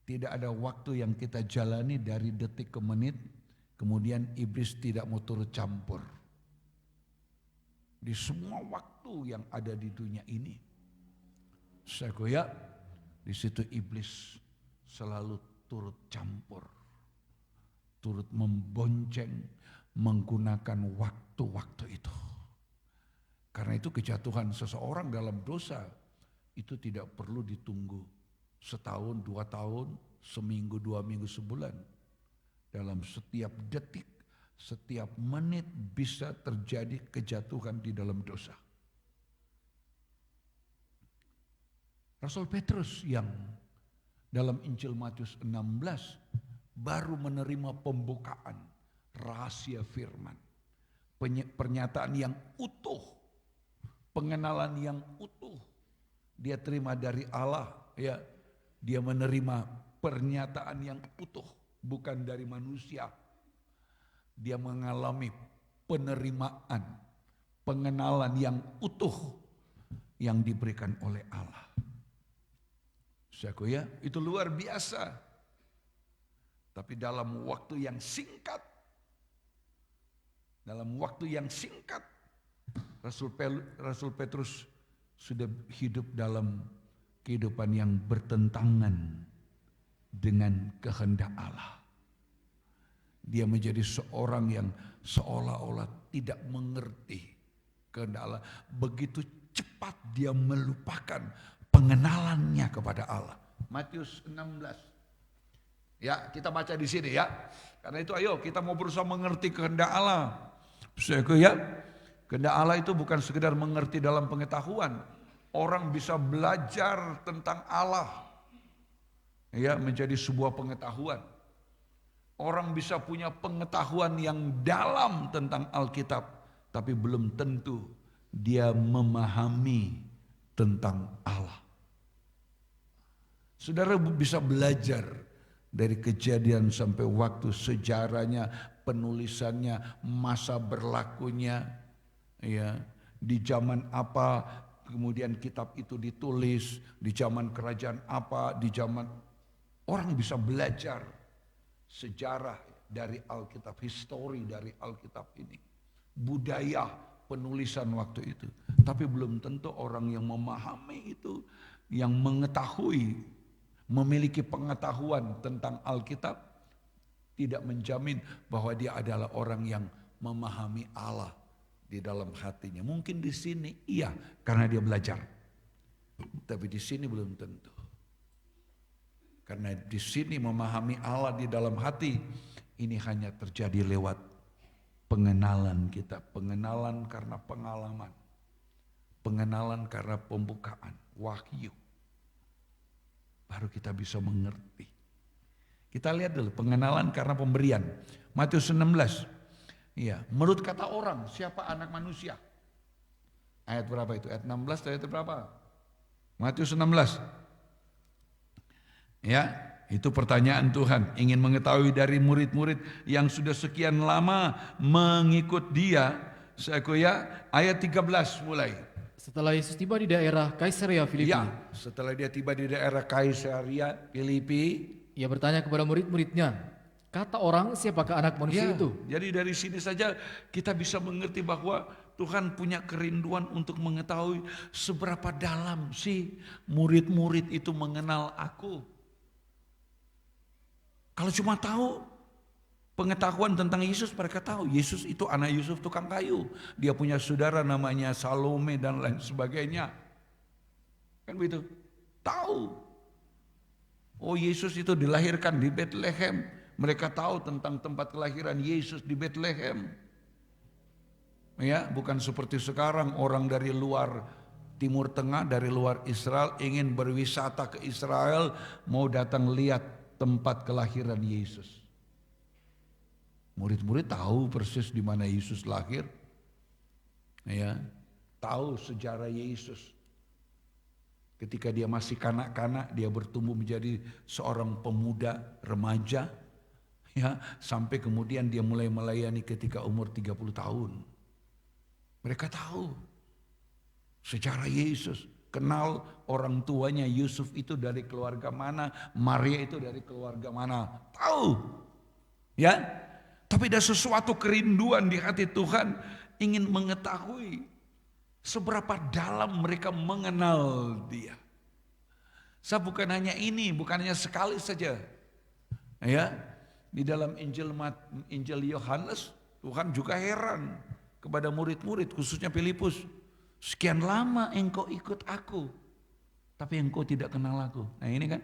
Tidak ada waktu yang kita jalani dari detik ke menit, kemudian iblis tidak mau turut campur. Di semua waktu yang ada di dunia ini, saya di situ iblis selalu turut campur, turut membonceng, menggunakan waktu-waktu itu. Karena itu kejatuhan seseorang dalam dosa itu tidak perlu ditunggu setahun, 2 tahun, seminggu, 2 minggu, sebulan. Dalam setiap detik, setiap menit bisa terjadi kejatuhan di dalam dosa. Rasul Petrus yang dalam Injil Matius 16 baru menerima pembukaan rahasia firman. Pernyataan yang utuh, pengenalan yang utuh. Dia terima dari Allah, ya. Dia menerima pernyataan yang utuh, bukan dari manusia. Dia mengalami penerimaan, pengenalan yang utuh yang diberikan oleh Allah. Ya, itu luar biasa. Tapi dalam waktu yang singkat, Rasul Petrus sudah hidup dalam kehidupan yang bertentangan dengan kehendak Allah. Dia menjadi seorang yang seolah-olah tidak mengerti kehendak Allah. Begitu cepat dia melupakan pengenalannya kepada Allah. Matius 16. Ya, kita baca di sini ya. Karena itu ayo kita mau berusaha mengerti kehendak Allah. Ya, kehendak Allah itu bukan sekedar mengerti dalam pengetahuan. Orang bisa belajar tentang Allah, ya, menjadi sebuah pengetahuan. Orang bisa punya pengetahuan yang dalam tentang Alkitab, tapi belum tentu dia memahami tentang Allah. Saudara bisa belajar dari kejadian sampai waktu, sejarahnya, penulisannya, masa berlakunya, ya, di zaman apa kemudian kitab itu ditulis, di zaman kerajaan apa, di zaman orang bisa belajar sejarah dari Alkitab, histori dari Alkitab ini, budaya penulisan waktu itu. Tapi belum tentu orang yang memahami itu, yang mengetahui, memiliki pengetahuan tentang Alkitab, tidak menjamin bahwa dia adalah orang yang memahami Allah di dalam hatinya. Mungkin di sini iya karena dia belajar. Tapi di sini belum tentu. Karena di sini memahami Allah di dalam hati ini hanya terjadi lewat pengenalan kita, pengenalan karena pengalaman. Pengenalan karena pembukaan, wahyu. Baru kita bisa mengerti. Kita lihat dulu pengenalan karena pemberian. Matius 16. Iya, menurut kata orang, siapa anak manusia? Ayat berapa itu? Ayat 16 ayat berapa? Matius 16. Ya, itu pertanyaan Tuhan. Ingin mengetahui dari murid-murid yang sudah sekian lama mengikut dia. Ayat 13 mulai. Setelah Yesus tiba di daerah Kaisarea Filipi. Ya, setelah dia tiba di daerah Kaisarea Filipi. Ia bertanya kepada murid-muridnya, kata orang siapakah anak manusia itu? Jadi dari sini saja kita bisa mengerti bahwa Tuhan punya kerinduan untuk mengetahui seberapa dalam sih murid-murid itu mengenal aku. Kalau cuma tahu pengetahuan tentang Yesus, mereka tahu Yesus itu anak Yusuf tukang kayu. Dia punya saudara namanya Salome dan lain sebagainya. Kan begitu? Tahu. Oh, Yesus itu dilahirkan di Bethlehem. Mereka tahu tentang tempat kelahiran Yesus di Bethlehem. Ya, bukan seperti sekarang orang dari luar Timur Tengah, dari luar Israel ingin berwisata ke Israel, mau datang lihat tempat kelahiran Yesus. Murid-murid tahu persis di mana Yesus lahir. Ya, tahu sejarah Yesus. Ketika dia masih kanak-kanak, dia bertumbuh menjadi seorang pemuda, remaja. Ya, sampai kemudian dia mulai melayani ketika umur 30 tahun. Mereka tahu sejarah Yesus. Kenal orang tuanya, Yusuf itu dari keluarga mana, Maria itu dari keluarga mana. Tahu. Ya, tapi ada sesuatu kerinduan di hati Tuhan ingin mengetahui seberapa dalam mereka mengenal Dia. Saya bukan hanya ini, bukan hanya sekali saja. Ya, di dalam Injil Yohanes, Tuhan juga heran kepada murid-murid, khususnya Filipus. Sekian lama engkau ikut aku, tapi engkau tidak kenal aku. Nah ini kan.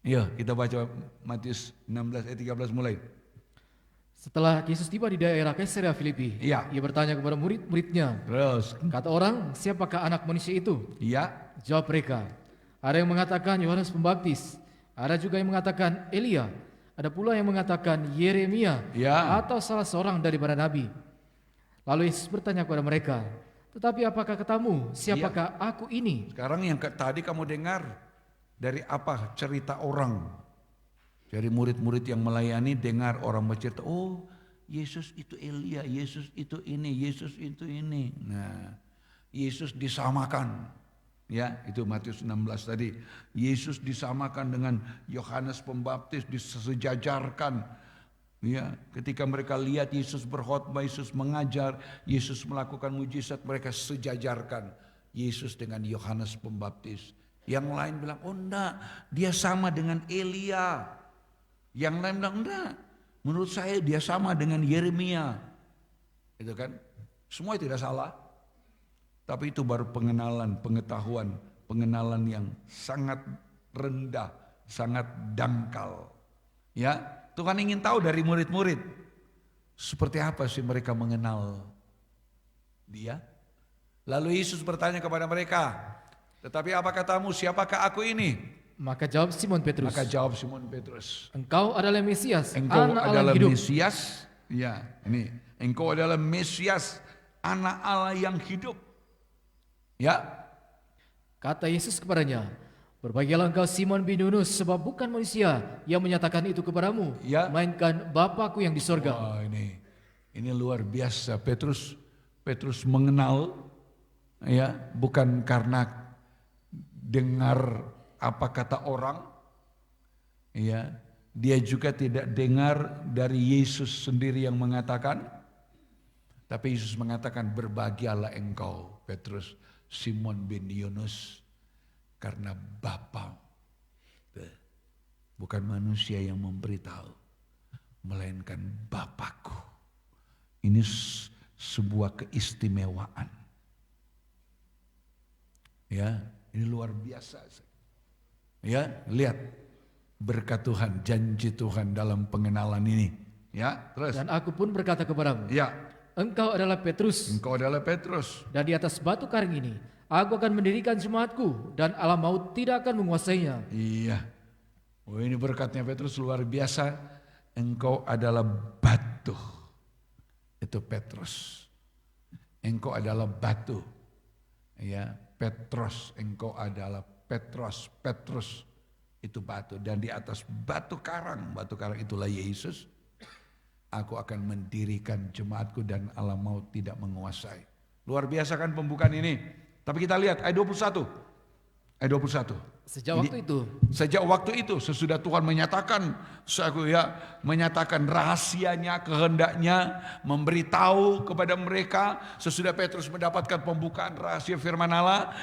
Iya, kita baca Matius 16 ayat 13 mulai. Setelah Yesus tiba di daerah Kaisarea Filipi, Iya. ia bertanya kepada murid-muridnya, Terus, kata orang, siapakah anak manusia itu? iya, Jawab mereka, ada yang mengatakan Yohanes Pembaptis, ada juga yang mengatakan Elia, ada pula yang mengatakan Yeremia, Ya. atau salah seorang daripada nabi. Lalu Yesus bertanya kepada mereka, tetapi apakah katamu, siapakah aku ini? sekarang yang tadi kamu dengar dari apa cerita orang. Dari murid-murid yang melayani dengar orang bercerita, oh Yesus itu Elia, Yesus itu ini, Yesus itu ini. Nah, Yesus disamakan. Ya, itu Matius 16 tadi. Yesus disamakan dengan Yohanes Pembaptis, disejajarkan. Ya, ketika mereka lihat Yesus berkhotbah, Yesus mengajar, Yesus melakukan mujizat, mereka sejajarkan Yesus dengan Yohanes Pembaptis. Yang lain bilang, oh enggak, dia sama dengan Elia. Yang lain bilang, enggak, menurut saya dia sama dengan Yeremia. Itu kan, semua tidak salah. Tapi itu baru pengenalan, pengetahuan, pengenalan yang sangat rendah, sangat dangkal. Ya, Tuhan ingin tahu dari murid-murid, seperti apa sih mereka mengenal Dia. Lalu Yesus bertanya kepada mereka, tetapi apa katamu, siapakah aku ini? Maka jawab Simon Petrus, Maka jawab Simon Petrus, engkau adalah Mesias, engkau anak Allah adalah yang hidup. Mesias. Ya, ini engkau adalah Mesias, anak Allah yang hidup. Ya, Kata Yesus kepadanya, berbahagialah engkau Simon bin Yunus, sebab bukan manusia yang menyatakan itu kepadamu, Ya. melainkan Bapa-Ku yang di sorga. wah ini luar biasa. Petrus mengenal, ya, bukan karena dengar apa kata orang, ya, dia juga tidak dengar dari Yesus sendiri yang mengatakan, tapi Yesus mengatakan berbahagialah engkau Petrus, Simon bin Yunus, karena Bapa, bukan manusia yang memberitahu, melainkan Bapakku. Ini sebuah keistimewaan. Ya, ini luar biasa. Ya, lihat berkat Tuhan, janji Tuhan dalam pengenalan ini. Ya, terus. Dan aku pun berkata kepadamu, Ya, engkau adalah Petrus, engkau adalah Petrus. dan di atas batu karang ini aku akan mendirikan jemaatku, dan alam maut tidak akan menguasainya. Iya. Oh, ini berkatnya Petrus luar biasa. Engkau adalah batu. Itu Petrus. Engkau adalah batu. Ya, Petrus, engkau adalah Petrus itu batu, dan di atas batu karang itulah Yesus. Aku akan mendirikan jemaatku dan alam maut tidak menguasai. Luar biasa kan pembukaan ini. Tapi kita lihat ayat 21. Ayat 21. Sejak waktu itu sesudah Tuhan menyatakan menyatakan rahasianya, kehendaknya, memberitahu kepada mereka, sesudah Petrus mendapatkan pembukaan rahasia firman Allah,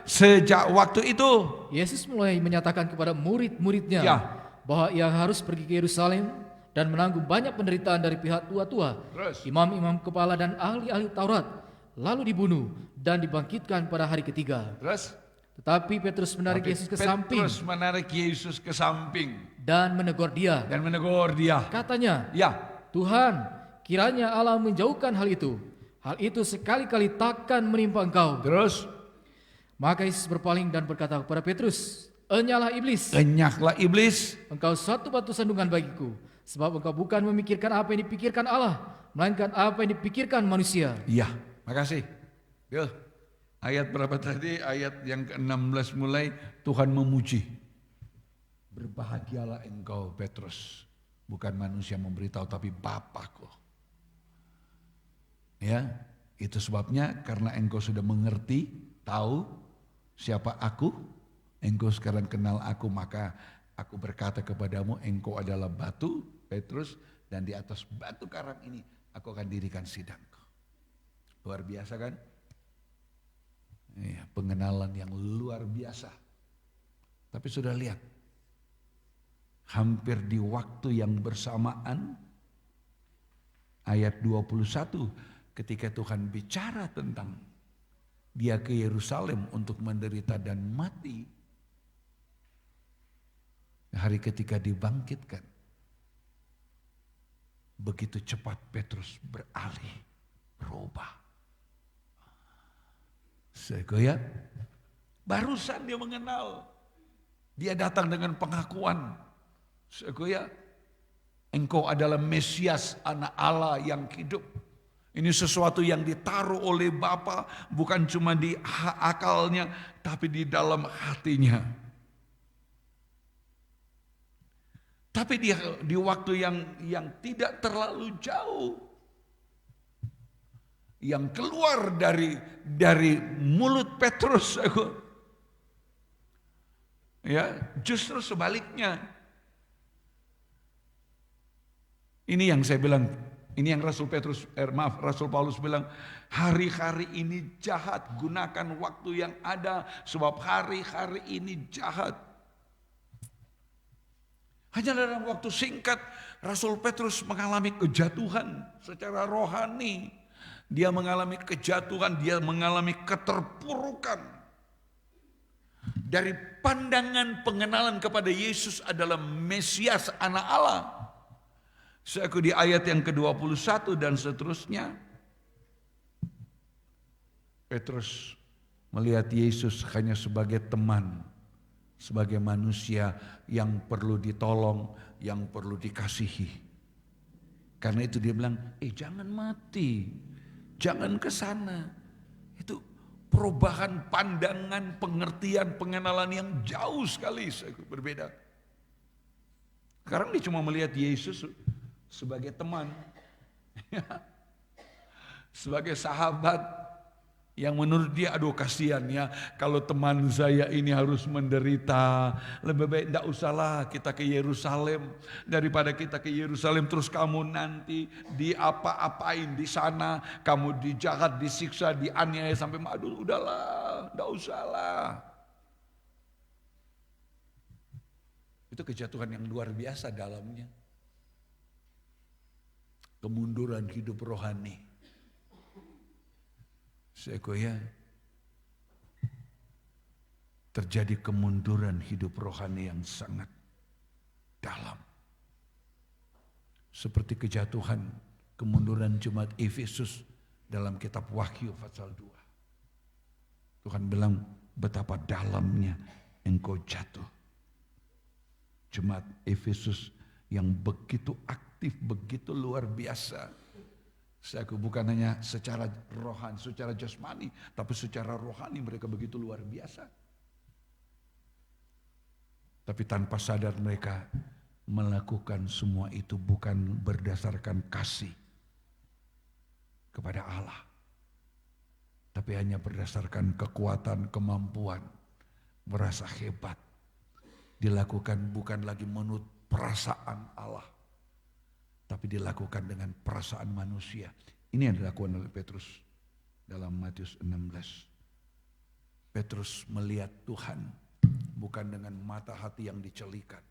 sejak waktu itu Yesus mulai menyatakan kepada murid-muridnya Ya. bahwa ia harus pergi ke Yerusalem dan menanggung banyak penderitaan dari pihak tua-tua, Terus. imam-imam kepala dan ahli-ahli Taurat, lalu dibunuh dan dibangkitkan pada hari ketiga. terus Tetapi Petrus menarik Yesus ke samping Petrus menarik Yesus ke samping dan menegur dia. dan menegur dia. Katanya, Ya, Tuhan, kiranya Allah menjauhkan hal itu. Hal itu sekali-kali takkan menimpa engkau. terus Maka Yesus berpaling dan berkata kepada Petrus, enyahlah iblis, enyahlah iblis. engkau suatu batu sandungan bagiku, Sebab engkau bukan memikirkan apa yang dipikirkan Allah, melainkan apa yang dipikirkan manusia. Iya, makasih. Yo, ayat berapa tadi? Ayat yang ke-16 mulai Tuhan memuji. Berbahagialah engkau Petrus, bukan manusia memberitahu tapi Bapakku. Ya, itu sebabnya karena engkau sudah mengerti, tahu siapa aku, engkau sekarang kenal aku, maka aku berkata kepadamu, engkau adalah batu, Petrus, dan di atas batu karang ini aku akan dirikan sidangku. Luar biasa kan? Ya, pengenalan yang luar biasa. Tapi sudah lihat, hampir di waktu yang bersamaan, ayat 21, ketika Tuhan bicara tentang dia ke Yerusalem untuk menderita dan mati, hari ketika dibangkitkan, begitu cepat Petrus beralih, berubah. Segoya, barusan dia mengenal, dia datang dengan pengakuan, segoya, engkau adalah Mesias, anak Allah yang hidup. Ini sesuatu yang ditaruh oleh Bapa, bukan cuma di akalnya, tapi di dalam hatinya. Tapi di waktu yang tidak terlalu jauh, yang keluar dari mulut Petrus, ya justru sebaliknya. Ini yang saya bilang, ini yang Rasul Paulus bilang, hari-hari ini jahat, gunakan waktu yang ada, sebab hari-hari ini jahat. Hanya dalam waktu singkat, Rasul Petrus mengalami kejatuhan secara rohani. Dia mengalami kejatuhan, dia mengalami keterpurukan. Dari pandangan pengenalan kepada Yesus adalah Mesias, anak Allah. Saya di ayat yang ke-21 dan seterusnya, Petrus melihat Yesus hanya sebagai teman, sebagai manusia yang perlu ditolong, yang perlu dikasihi. Karena itu dia bilang, jangan mati, jangan ke sana. Itu perubahan pandangan, pengertian, pengenalan yang jauh sekali berbeda. Sekarang dia cuma melihat Yesus sebagai teman, sebagai sahabat yang menurut dia, aduh kasihan ya kalau teman saya ini harus menderita, lebih baik tidak usahlah kita ke Yerusalem, daripada kita ke Yerusalem terus kamu nanti diapa-apain di sana, kamu dijahat, disiksa, dianiaya sampai aduh udahlah, tidak usahlah. Itu kejatuhan yang luar biasa dalamnya. Kemunduran hidup rohani. Sekoya, terjadi kemunduran hidup rohani yang sangat dalam. Seperti kejatuhan, kemunduran jemaat Efesus dalam kitab Wahyu pasal 2. Tuhan bilang betapa dalamnya engkau jatuh. Jemaat Efesus yang begitu aktif, begitu luar biasa. Saya bukan hanya secara rohani, secara jasmani, tapi secara rohani mereka begitu luar biasa. Tapi tanpa sadar mereka melakukan semua itu bukan berdasarkan kasih kepada Allah, tapi hanya berdasarkan kekuatan, kemampuan, merasa hebat. Dilakukan bukan lagi menurut perasaan Allah, tapi dilakukan dengan perasaan manusia. Ini yang dilakukan oleh Petrus dalam Matius 16. Petrus melihat Tuhan bukan dengan mata hati yang dicelikan,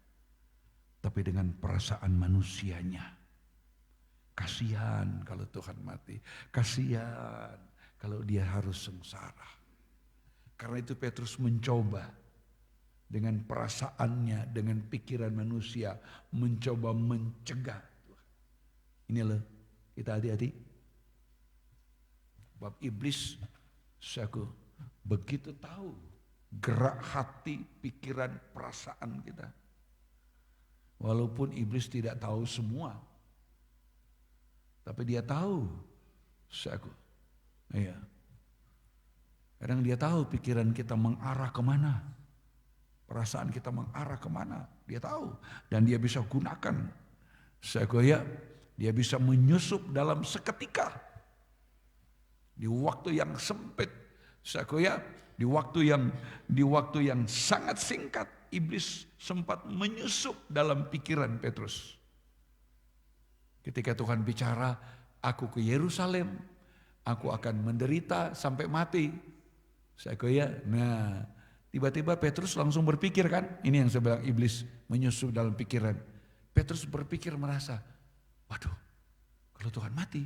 tapi dengan perasaan manusianya. Kasihan kalau Tuhan mati, kasihan kalau dia harus sengsara. Karena itu Petrus mencoba dengan perasaannya, dengan pikiran manusia, mencoba mencegah. Ini loh, kita hati-hati. Sebab iblis, saku, begitu tahu gerak hati, pikiran, perasaan kita. Walaupun iblis tidak tahu semua, tapi dia tahu. Iya. Kadang dia tahu pikiran kita mengarah kemana, perasaan kita mengarah kemana, dia tahu. Dan dia bisa gunakan. Dia bisa menyusup dalam seketika. Di waktu yang sempit. Di waktu yang sangat singkat, iblis sempat menyusup dalam pikiran Petrus. Ketika Tuhan bicara, aku ke Yerusalem, aku akan menderita sampai mati. Nah, tiba-tiba Petrus langsung berpikir kan, ini yang saya bilang iblis menyusup dalam pikiran. Petrus berpikir merasa, waduh, kalau Tuhan mati,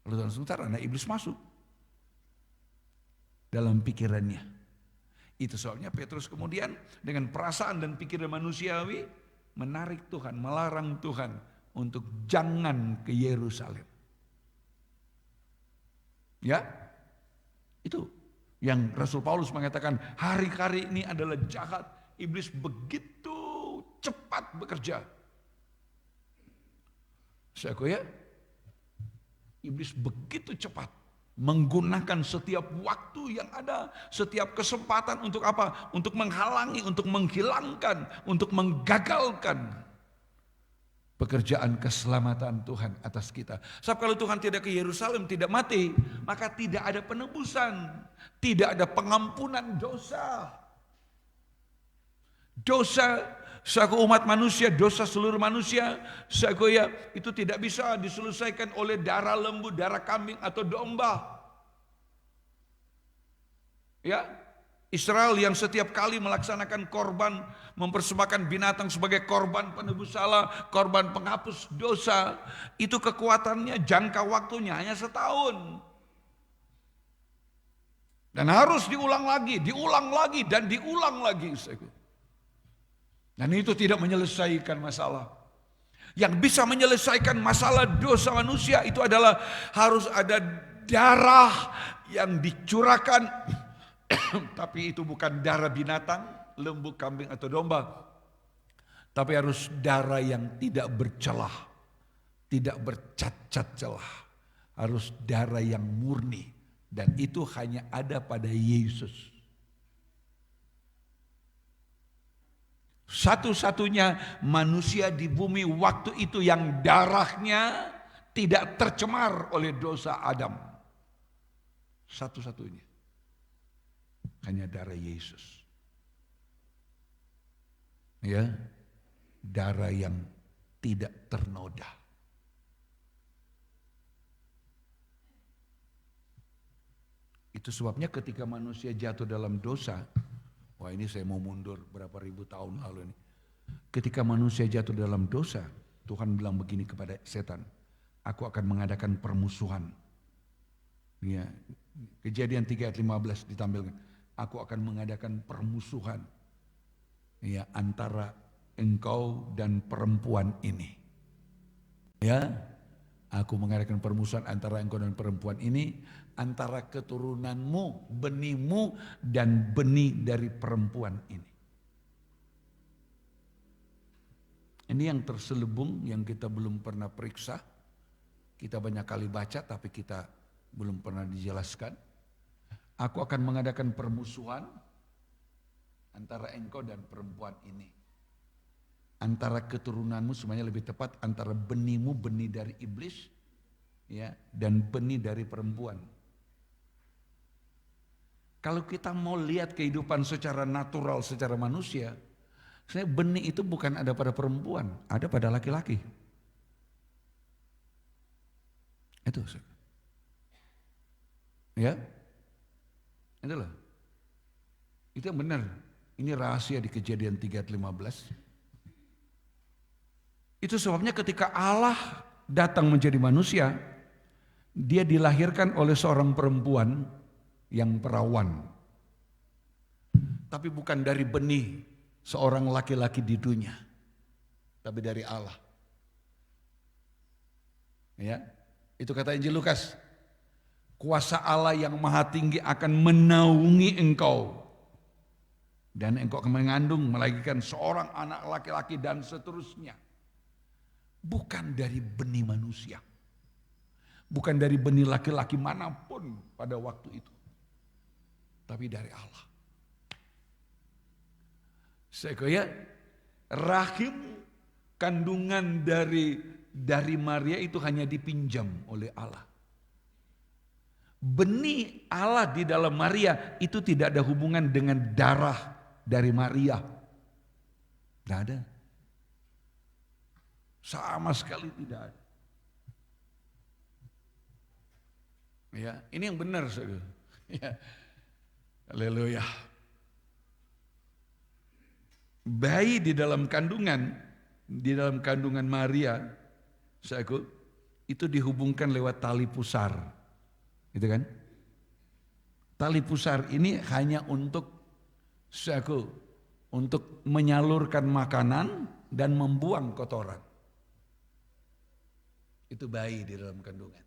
kalau Tuhan sebentar, nah iblis masuk dalam pikirannya. Itu sebabnya Petrus kemudian dengan perasaan dan pikiran manusiawi menarik Tuhan, melarang Tuhan untuk jangan ke Yerusalem. Ya, itu yang Rasul Paulus mengatakan hari-hari ini adalah jahat. Iblis begitu cepat bekerja. Iblis begitu cepat menggunakan setiap waktu yang ada, setiap kesempatan untuk apa? Untuk menghalangi, untuk menghilangkan, untuk menggagalkan pekerjaan keselamatan Tuhan atas kita. Sebab kalau Tuhan tidak ke Yerusalem, tidak mati, maka tidak ada penebusan, tidak ada pengampunan dosa. Dosa saku umat manusia, dosa seluruh manusia, itu tidak bisa diselesaikan oleh darah lembu, darah kambing atau domba. Ya, Israel yang setiap kali melaksanakan korban, mempersembahkan binatang sebagai korban penebus salah, korban penghapus dosa, itu kekuatannya jangka waktunya hanya setahun. Dan harus diulang lagi, dan diulang lagi. Dan itu tidak menyelesaikan masalah. Yang bisa menyelesaikan masalah dosa manusia itu adalah harus ada darah yang dicurahkan. Tapi itu bukan darah binatang, lembu, kambing atau domba. Tapi harus darah yang tidak bercelah, tidak bercacat celah. Harus darah yang murni. Dan itu hanya ada pada Yesus. Satu-satunya manusia di bumi waktu itu yang darahnya tidak tercemar oleh dosa Adam. Satu-satunya. Hanya darah Yesus. Ya, darah yang tidak ternoda. Itu sebabnya ketika manusia jatuh dalam dosa, wah ini saya mau mundur berapa ribu tahun lalu ini. Ketika manusia jatuh dalam dosa, Tuhan bilang begini kepada setan, aku akan mengadakan permusuhan. Ya, Kejadian 3 ayat 15 ditampilkan. Aku akan mengadakan permusuhan ya, antara engkau dan perempuan ini. Ya, aku mengadakan permusuhan antara engkau dan perempuan ini, antara keturunanmu, benihmu, dan benih dari perempuan ini. Ini yang terselubung, yang kita belum pernah periksa. Kita banyak kali baca, tapi kita belum pernah dijelaskan. Aku akan mengadakan permusuhan antara engkau dan perempuan ini. Antara keturunanmu, semuanya lebih tepat, antara benihmu, benih dari iblis, ya, dan benih dari perempuan. Kalau kita mau lihat kehidupan secara natural, secara manusia, sebenarnya benih itu bukan ada pada perempuan, ada pada laki-laki. Itu. Ya. Itulah. Itu yang benar. Ini rahasia di Kejadian 3 ayat 15. Itu sebabnya ketika Allah datang menjadi manusia, dia dilahirkan oleh seorang perempuan yang perawan. Tapi bukan dari benih seorang laki-laki di dunia, tapi dari Allah. Ya, itu kata Injil Lukas. Kuasa Allah yang maha tinggi akan menaungi engkau dan engkau akan mengandung melahirkan seorang anak laki-laki dan seterusnya. Bukan dari benih manusia. Bukan dari benih laki-laki manapun pada waktu itu. Tapi dari Allah. Saya rahim kandungan dari Maria itu hanya dipinjam oleh Allah. Benih Allah di dalam Maria itu tidak ada hubungan dengan darah dari Maria. Tidak ada. Sama sekali tidak ada. Ya, ini yang benar, saudara. Ya. Haleluya. Bayi di dalam kandungan Maria, saudara, itu dihubungkan lewat tali pusar. Gitu kan? Tali pusar ini hanya untuk menyalurkan makanan dan membuang kotoran. Itu bayi di dalam kandungan.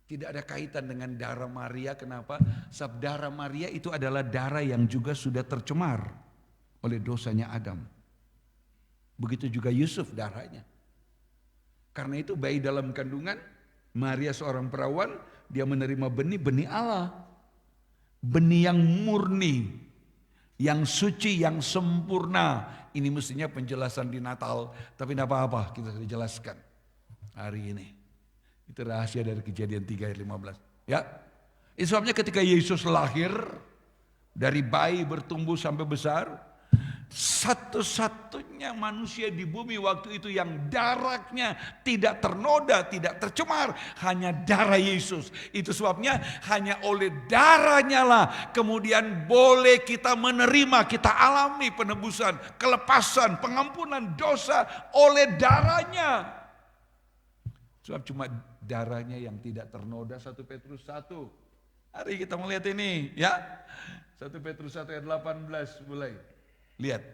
Tidak ada kaitan dengan darah Maria. Kenapa? Sebab darah Maria itu adalah darah yang juga sudah tercemar oleh dosanya Adam. Begitu juga Yusuf darahnya. Karena itu bayi dalam kandungan Maria seorang perawan, dia menerima benih Allah. Benih yang murni, yang suci, yang sempurna. Ini mestinya penjelasan di Natal, tapi tidak apa-apa, kita sudah jelaskan hari ini. Itu rahasia dari Kejadian 3 ayat 15. Ya. Itu sebabnya ketika Yesus lahir, dari bayi bertumbuh sampai besar, satu-satunya manusia di bumi waktu itu yang darahnya tidak ternoda, tidak tercemar, hanya darah Yesus. Itu sebabnya hanya oleh darahnya lah kemudian boleh kita menerima, kita alami penebusan, kelepasan, pengampunan dosa oleh darahnya. Sebab cuma darahnya yang tidak ternoda. 1 Petrus 1. Hari kita melihat ini ya. 1 Petrus 1 ayat 18 mulai. Lihat.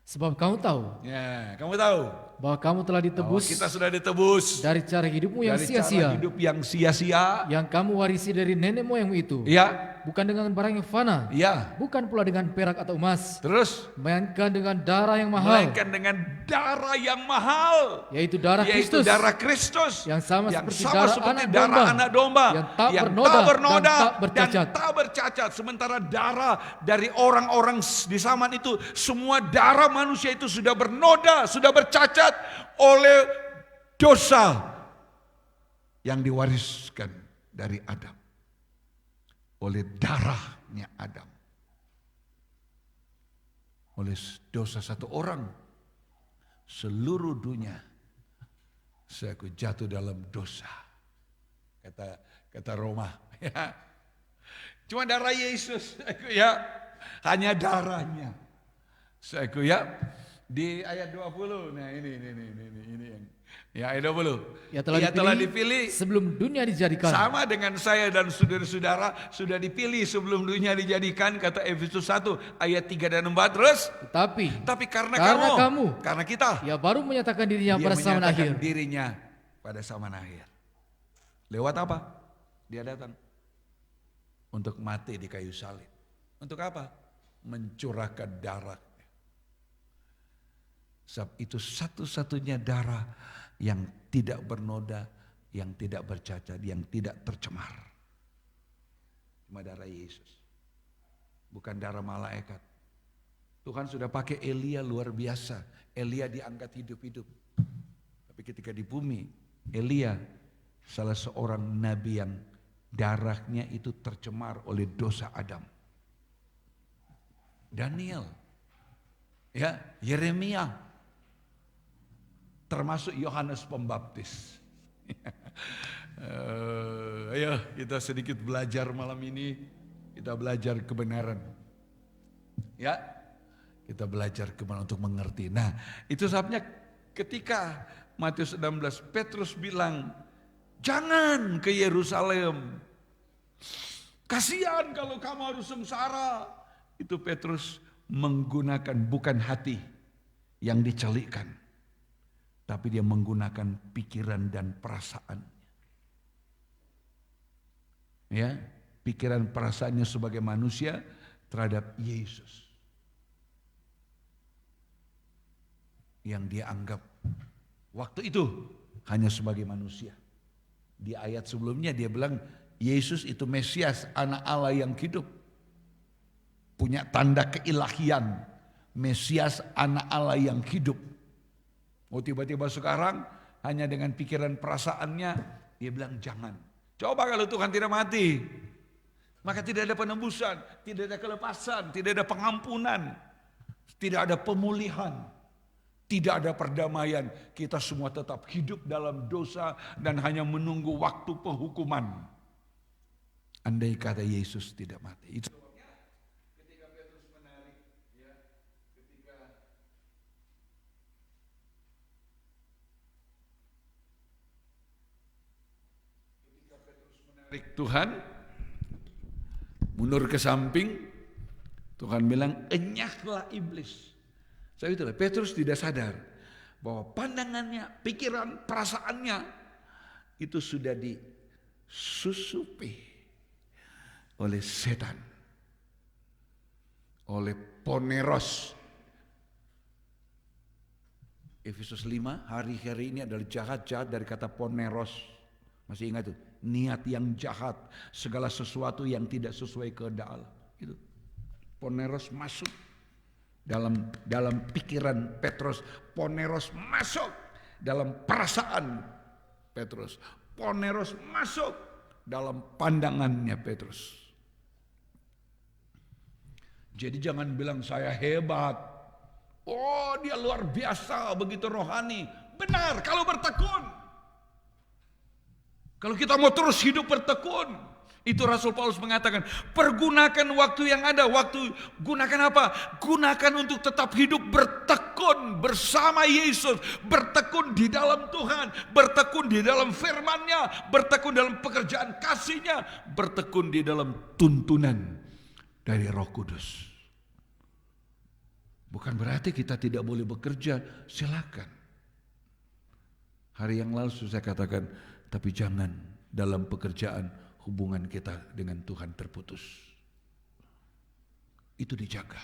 Sebab kamu tahu. Ya, kamu tahu. Bahwa kamu telah ditebus. Bahwa kita sudah ditebus. Dari cara hidupmu yang sia-sia. Dari cara hidup yang sia-sia. Yang kamu warisi dari nenek moyangmu itu. Ya. Bukan dengan barang yang fana. Ya. Bukan pula dengan perak atau emas. Terus. Melainkan dengan darah yang mahal. Melainkan dengan darah yang mahal. Yaitu darah Kristus. Yaitu darah Kristus. Yang sama seperti darah darah anak domba. Yang tak bernoda dan tak bercacat. Sementara darah dari orang-orang di zaman itu, semua darah manusia itu sudah bernoda, sudah bercacat oleh dosa yang diwariskan dari Adam. Oleh darahnya Adam. Oleh dosa satu orang, seluruh dunia jatuh dalam dosa. Kata Roma. Ya. Cuma darah Yesus, ya, hanya darahnya. Ya, di ayat 20. Nah ini yang. Ya, ayat 20. Ia telah dipilih sebelum dunia dijadikan. Sama dengan saya dan saudara-saudara sudah dipilih sebelum dunia dijadikan, kata Efesus 1 ayat 3 dan 4. Terus? Tapi karena kamu, karena kita. Ia baru menyatakan dirinya pada zaman akhir. Dirinya pada zaman akhir. Lewat apa? Dia datang untuk mati di kayu salib. Untuk apa? Mencurahkan darah. Sebab itu satu-satunya darah yang tidak bernoda, yang tidak bercacat, yang tidak tercemar. Cuma darah Yesus. Bukan darah malaikat. Tuhan sudah pakai Elia luar biasa. Elia diangkat hidup-hidup. Tapi ketika di bumi, Elia salah seorang nabi yang darahnya itu tercemar oleh dosa Adam. Daniel, ya, Yeremia, termasuk Yohanes Pembaptis. Ayo kita sedikit belajar malam ini, kita belajar kebenaran. Ya, kita belajar kebenaran untuk mengerti. Nah, itu sebabnya ketika Matius 16, Petrus bilang, jangan ke Yerusalem. Kasihan kalau kamu harus sengsara. Itu Petrus menggunakan bukan hati yang dicelikkan, tapi dia menggunakan pikiran dan perasaannya. Ya, pikiran perasaannya sebagai manusia terhadap Yesus. yang dia anggap waktu itu hanya sebagai manusia. Di ayat sebelumnya dia bilang Yesus itu Mesias, anak Allah yang hidup. Punya tanda keilahian. Mesias, anak Allah yang hidup. Oh, tiba-tiba sekarang hanya dengan pikiran perasaannya dia bilang jangan. Coba kalau Tuhan tidak mati, maka tidak ada penembusan, tidak ada kelepasan, tidak ada pengampunan, tidak ada pemulihan, tidak ada perdamaian. Kita semua tetap hidup dalam dosa dan hanya menunggu waktu penghukuman. Andai kata Yesus tidak mati. Itu sebabnya ketika Petrus menarik, ya, ketika Petrus menarik Tuhan mundur ke samping, Tuhan bilang, enyahlah iblis. Saya itulah, Petrus tidak sadar bahwa pandangannya, pikiran, perasaannya itu sudah disusupi oleh setan, oleh poneros. Efesus 5, hari-hari ini adalah jahat-jahat dari kata poneros. Masih ingat tuh, niat yang jahat, segala sesuatu yang tidak sesuai kehendak Allah. Itu poneros masuk dalam pikiran Petrus, poneros masuk dalam perasaan Petrus, poneros masuk dalam pandangannya Petrus. Jadi jangan bilang saya hebat. Oh, dia luar biasa, begitu rohani. Benar kalau bertekun. Kalau kita mau terus hidup bertekun, itu Rasul Paulus mengatakan, pergunakan waktu yang ada. Waktu gunakan apa? Gunakan untuk tetap hidup bertekun bersama Yesus, bertekun di dalam Tuhan, bertekun di dalam firman-Nya, bertekun dalam pekerjaan kasih-Nya, bertekun di dalam tuntunan dari Roh Kudus. Bukan berarti kita tidak boleh bekerja, silakan. Hari yang lalu saya katakan, tapi jangan dalam pekerjaan hubungan kita dengan Tuhan terputus. Itu dijaga.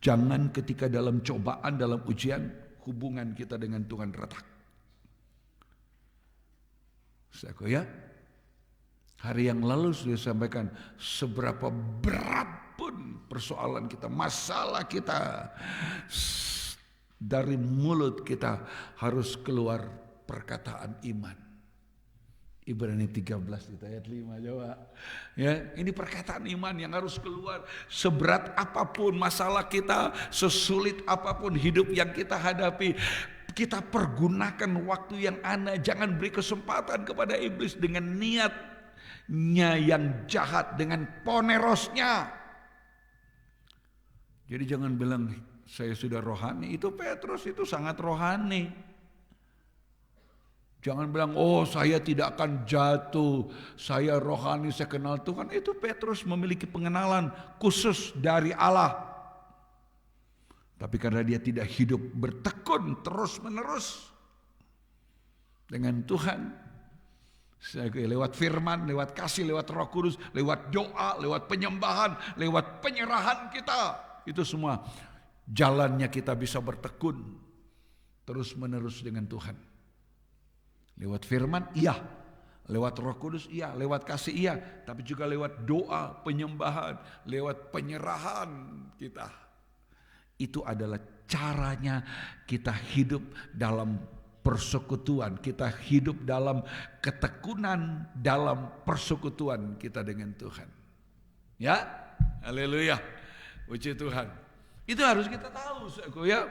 Jangan ketika dalam cobaan, dalam ujian, hubungan kita dengan Tuhan retak. Saya hari yang lalu sudah sampaikan, seberapa berat pun persoalan kita, masalah kita, dari mulut kita harus keluar perkataan iman. Ibrani 13 itu ayat 5 coba. Ya, ini perkataan iman yang harus keluar. Seberat apapun masalah kita, sesulit apapun hidup yang kita hadapi, kita pergunakan waktu yang ada. Jangan beri kesempatan kepada iblis dengan niatnya yang jahat, dengan ponerosnya. Jadi jangan bilang saya sudah rohani. Itu Petrus itu sangat rohani. Jangan bilang, oh saya tidak akan jatuh, saya rohani, saya kenal Tuhan. Itu Petrus memiliki pengenalan khusus dari Allah. Tapi karena dia tidak hidup bertekun terus menerus dengan Tuhan, lewat firman, lewat kasih, lewat Roh Kudus, lewat doa, lewat penyembahan, lewat penyerahan kita, itu semua jalannya kita bisa bertekun terus menerus dengan Tuhan. Lewat firman, iya. Lewat Roh Kudus, iya. Lewat kasih, iya. Tapi juga lewat doa, penyembahan, lewat penyerahan kita. Itu adalah caranya kita hidup dalam persekutuan. Kita hidup dalam ketekunan, dalam persekutuan kita dengan Tuhan. Ya, haleluya. Puji Tuhan. Itu harus kita tahu, ya.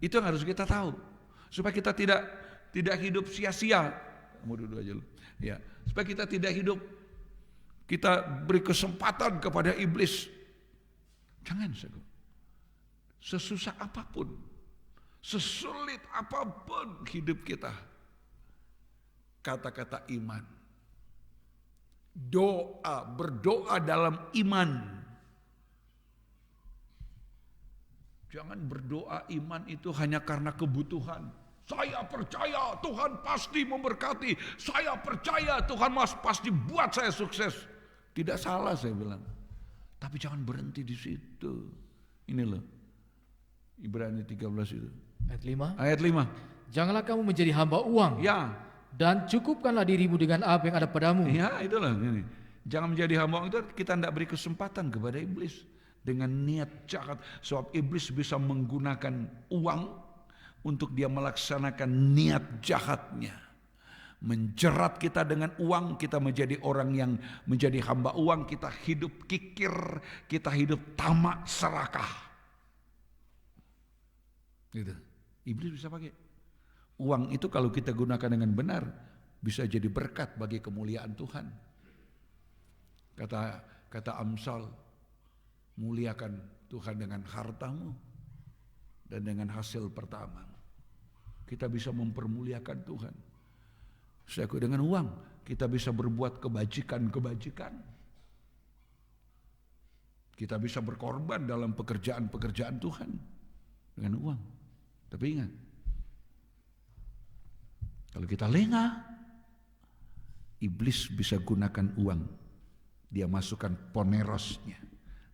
Itu yang harus kita tahu. Supaya kita tidak hidup sia-sia. Kamu duduk aja lu. Ya, supaya kita tidak hidup, kita beri kesempatan kepada iblis. Jangan, sesusah apapun, sesulit apapun hidup kita, kata-kata iman, doa, berdoa dalam iman. Jangan berdoa iman itu hanya karena kebutuhan. Saya percaya Tuhan pasti memberkati. Saya percaya Tuhan pasti buat saya sukses. Tidak salah saya bilang. Tapi jangan berhenti di situ. Ini loh. Ibrani 13 itu Ayat 5. Ayat 5. Janganlah kamu menjadi hamba uang, Ya, dan cukupkanlah dirimu dengan apa yang ada padamu. ya itulah ini. Jangan menjadi hamba itu kita tidak beri kesempatan kepada iblis dengan niat jahat. Sebab iblis bisa menggunakan uang untuk dia melaksanakan niat jahatnya. Menjerat kita dengan uang, kita menjadi orang yang menjadi hamba uang, kita hidup kikir, kita hidup tamak serakah. Gitu. Iblis bisa pakai. Uang itu kalau kita gunakan dengan benar bisa jadi berkat bagi kemuliaan Tuhan. Kata Amsal, muliakan Tuhan dengan hartamu dan dengan hasil pertama. Kita bisa mempermuliakan Tuhan. Dengan uang kita bisa berbuat kebajikan-kebajikan. Kita bisa berkorban dalam pekerjaan-pekerjaan Tuhan dengan uang. Tapi ingat, kalau kita lengah, iblis bisa gunakan uang. Dia masukkan ponerosnya,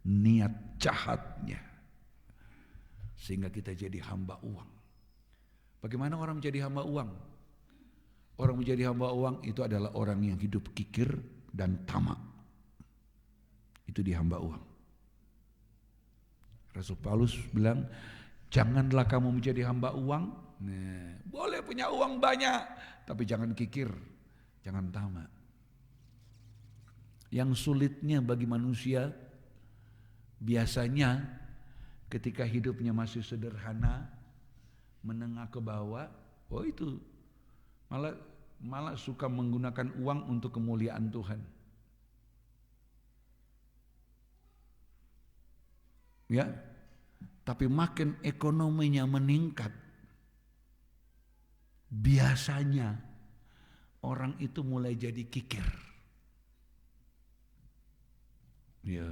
niat jahatnya, sehingga kita jadi hamba uang. Bagaimana orang menjadi hamba uang? Orang menjadi hamba uang itu adalah orang yang hidup kikir dan tamak. Itu di hamba uang. Rasul Paulus bilang, janganlah kamu menjadi hamba uang. Nah, boleh punya uang banyak, tapi jangan kikir, jangan tamak. Yang sulitnya bagi manusia biasanya ketika hidupnya masih sederhana, menengah ke bawah, oh itu malah suka menggunakan uang untuk kemuliaan Tuhan. Ya, tapi makin ekonominya meningkat, biasanya orang itu mulai jadi kikir. Ya,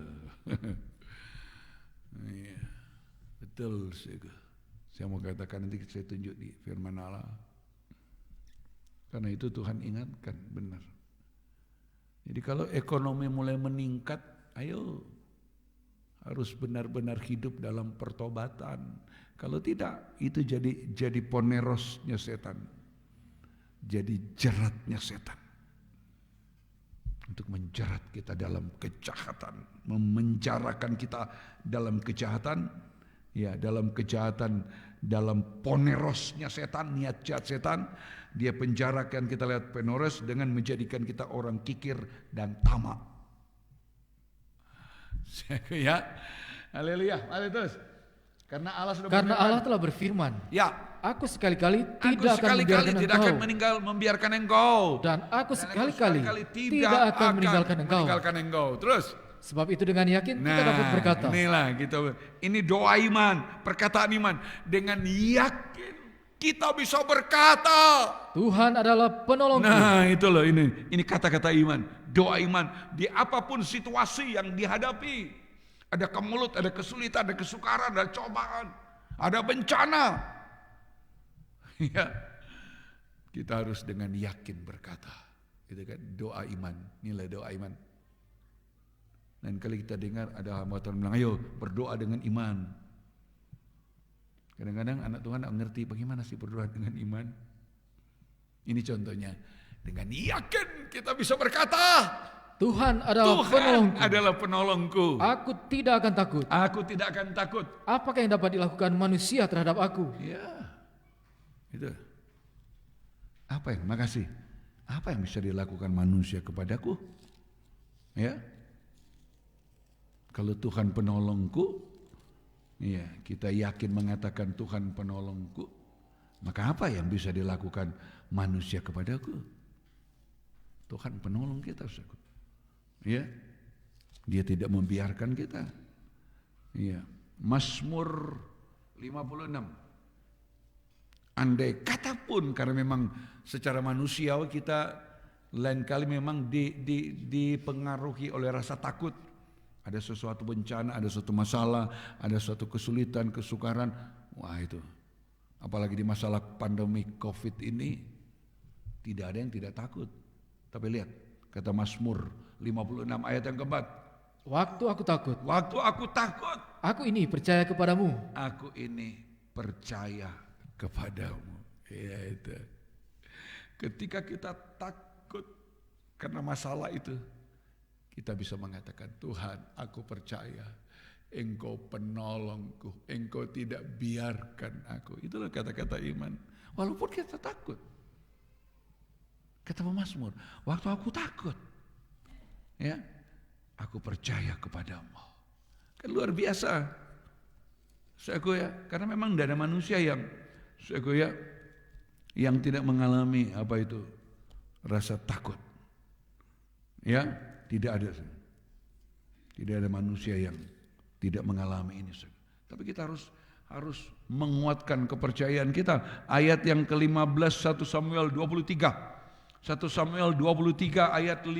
ya. Betul. Saya mau katakan nanti saya tunjuk di firman Allah. Karena itu Tuhan ingatkan benar. Jadi kalau ekonomi mulai meningkat, ayo harus benar-benar hidup dalam pertobatan. Kalau tidak, itu jadi ponerosnya setan. Jadi jeratnya setan. Untuk menjerat kita dalam kejahatan, memenjarakan kita dalam kejahatan, ya dalam kejahatan, dalam ponerosnya setan, niat jahat setan, dia penjarakan kita lihat poneros dengan menjadikan kita orang kikir dan tamak. Ya, haleluya, terus. Karena Allah telah berfirman, ya, aku sekali-kali tidak akan membiarkan engkau. Dan aku sekali-kali tidak akan meninggalkan engkau. Terus. Sebab itu dengan yakin kita dapat berkata. Inilah gitu. Ini doa iman, perkataan iman. Dengan yakin kita bisa berkata, Tuhan adalah penolongku. Nah, itu loh ini kata-kata iman, doa iman di apapun situasi yang dihadapi. Ada kemulut, ada kesulitan, ada kesukaran, ada cobaan, ada bencana. Ya, kita harus dengan yakin berkata, itu kan doa iman, nilai doa iman. Dan kali kita dengar ada hamba Tuhan bilang, ayo berdoa dengan iman. Kadang-kadang anak Tuhan tidak mengerti bagaimana sih berdoa dengan iman. Ini contohnya, dengan yakin kita bisa berkata, Tuhan adalah penolongku. Aku tidak akan takut. Aku tidak akan takut. Apakah yang dapat dilakukan manusia terhadap aku? Ya, itu. Apa yang, makasih. Apa yang bisa dilakukan manusia kepadaku? Ya, kalau Tuhan penolongku, ya kita yakin mengatakan Tuhan penolongku, maka apa yang bisa dilakukan manusia kepadaku? Tuhan penolong kita, saudara. Ya, dia tidak membiarkan kita. Ya, Mazmur 56. Andai kata pun karena memang secara manusiawi kita lain kali memang dipengaruhi oleh rasa takut. Ada sesuatu bencana, ada suatu masalah, ada suatu kesulitan, kesukaran. Wah itu. Apalagi di masalah pandemi Covid ini tidak ada yang tidak takut. Tapi lihat kata Mazmur 56 ayat yang keempat. Waktu aku takut. Waktu aku takut. Aku ini percaya kepadamu. Aku ini percaya kepadamu. Ya itu. Ketika kita takut karena masalah itu, kita bisa mengatakan, Tuhan, aku percaya Engkau penolongku, Engkau tidak biarkan aku. Itulah kata-kata iman. Walaupun kita takut. Kata pemazmur, waktu aku takut, ya, aku percaya kepadamu. Kan luar biasa. Ya, karena memang tidak ada manusia yang ya, yang tidak mengalami apa itu rasa takut. Ya, tidak ada. Tidak ada manusia yang tidak mengalami ini. Tapi kita harus menguatkan kepercayaan kita. Ayat yang ke-15 1 Samuel 23. 1 Samuel 23 ayat 15.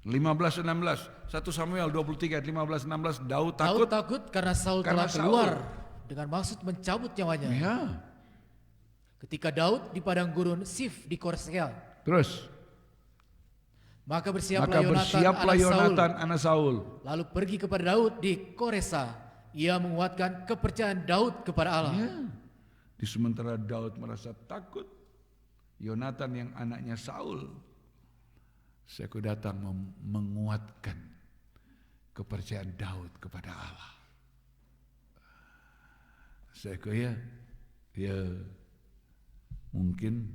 15-16. 1 Samuel 23 ayat 15-16. Daud takut karena Saul telah keluar dengan maksud mencabut nyawanya. Ya. Ketika Daud di padang gurun Sif di Korsel. Terus. Maka bersiaplah Yonatan anak Saul. Lalu pergi kepada Daud di Koresa. Ia menguatkan kepercayaan Daud kepada Allah. Ya. Di sementara Daud merasa takut, Yonatan yang anaknya Saul, saya datang menguatkan kepercayaan Daud kepada Allah. Saya ya mungkin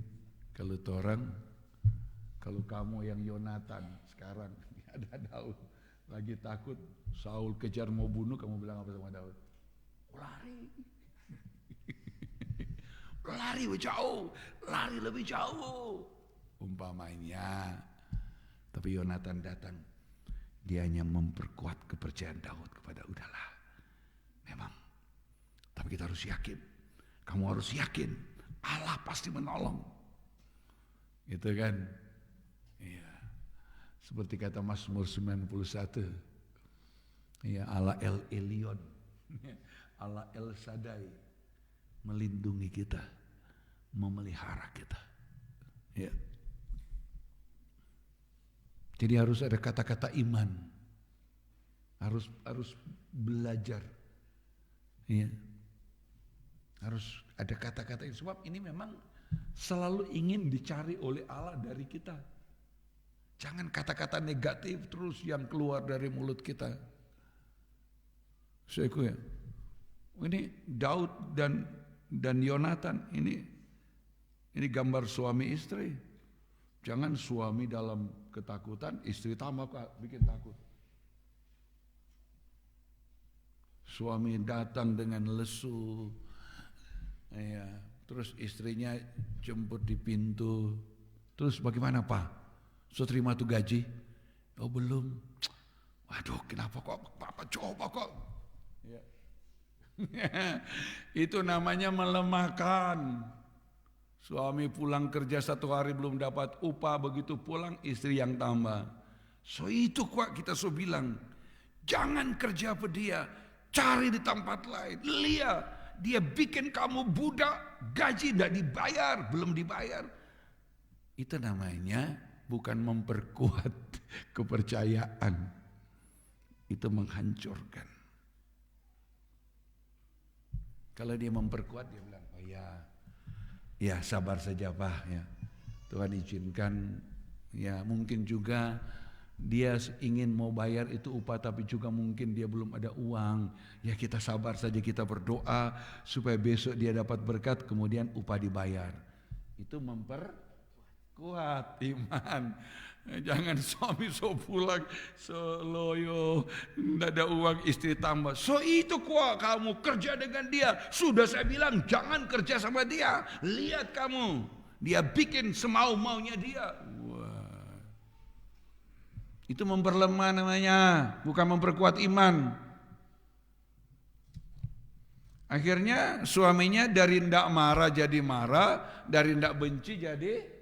kalau kamu yang Yonatan sekarang ada Daud lagi takut, Saul kejar mau bunuh, kamu bilang apa sama Daud? Lari jauh, lari lebih jauh umpamanya. Tapi Yonatan datang, dia hanya memperkuat kepercayaan Daud kepada udahlah memang, tapi kita harus yakin, kamu harus yakin Allah pasti menolong, itu kan. Iya. Seperti kata Mazmur 91, ya, Allah El Elyon, Allah El Shaddai melindungi kita, memelihara kita. Ya. Jadi harus ada kata-kata iman, harus belajar. Ya. Harus ada kata-kata ini, sebab ini memang selalu ingin dicari oleh Allah dari kita. Jangan kata-kata negatif terus yang keluar dari mulut kita. Ya. Ini Daud dan Yonatan ini gambar suami istri. Jangan suami dalam ketakutan, istri tambah bikin takut. Suami datang dengan lesu, ya, terus istrinya jemput di pintu. Terus bagaimana Pak? So terima tuh gaji? Oh belum. Waduh, kenapa kok Papa coba kok? Ya. Itu namanya melemahkan. Suami pulang kerja 1 hari belum dapat upah, begitu pulang istri yang tambah. So itu kok kita bilang, jangan kerja apa dia, cari di tempat lain. Lihat, dia bikin kamu budak, gaji tidak dibayar, belum dibayar. Itu namanya bukan memperkuat kepercayaan, itu menghancurkan. Kalau dia memperkuat, dia bilang, oh ya sabar saja Pak, ya Tuhan izinkan, ya mungkin juga dia ingin mau bayar itu upah, tapi juga mungkin dia belum ada uang, ya kita sabar saja, kita berdoa supaya besok dia dapat berkat, kemudian upah dibayar. Itu memperkuat iman. Jangan suami pulang loyo, tidak ada uang, istri tambah. So itu kuat kamu kerja dengan dia. Sudah saya bilang jangan kerja sama dia. Lihat kamu, dia bikin semau-maunya dia. Wah. Itu memperlemah namanya, bukan memperkuat iman. Akhirnya suaminya dari tidak marah jadi marah, dari tidak benci jadi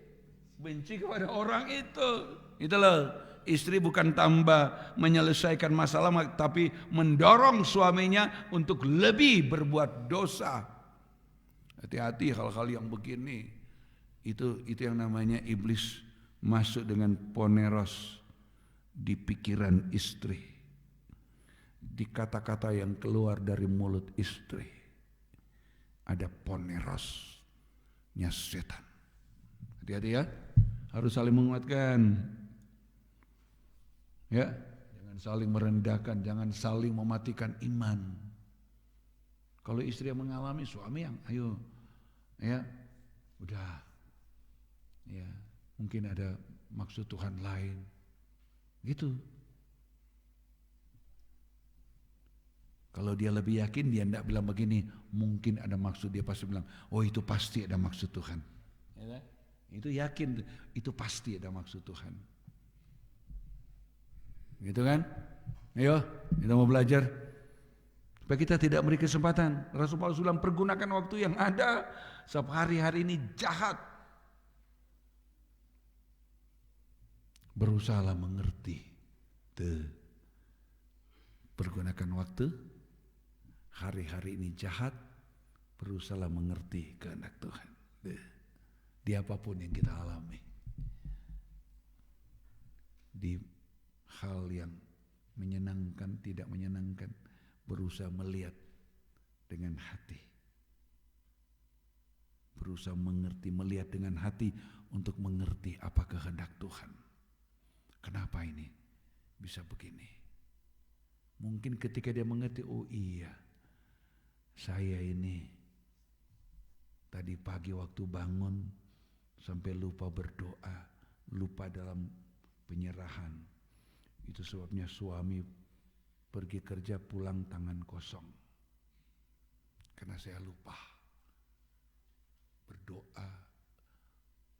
benci kepada orang itu. Itulah, istri bukan tambah menyelesaikan masalah, tapi mendorong suaminya untuk lebih berbuat dosa. Hati-hati hal-hal yang begini. Itu yang namanya iblis masuk dengan poneros di pikiran istri, di kata-kata yang keluar dari mulut istri. ada ponerosnya setan. Hati-hati ya, harus saling menguatkan. Ya, jangan saling merendahkan, jangan saling mematikan iman. Kalau istri yang mengalami, suami yang ayo, ya, udah, ya, mungkin ada maksud Tuhan lain, gitu. Kalau dia lebih yakin, dia tidak bilang begini, mungkin ada maksud, dia pasti bilang, oh itu pasti ada maksud Tuhan. Ya, itu yakin, itu pasti ada maksud Tuhan. Gitu kan? Ayo, kita mau belajar. Supaya kita tidak beri kesempatan. Rasul Paulus bilang, pergunakan waktu yang ada, sebab hari-hari ini jahat. Berusahalah mengerti. Pergunakan waktu. Hari-hari ini jahat, berusaha mengerti kehendak Tuhan. Di apapun yang kita alami. Di hal yang menyenangkan, tidak menyenangkan, berusaha melihat dengan hati. Berusaha mengerti, melihat dengan hati untuk mengerti apa kehendak Tuhan. Kenapa ini bisa begini? Mungkin ketika dia mengerti, oh iya, saya ini tadi pagi waktu bangun sampai lupa berdoa, lupa dalam penyerahan. Itu sebabnya suami pergi kerja pulang tangan kosong. Karena saya lupa berdoa,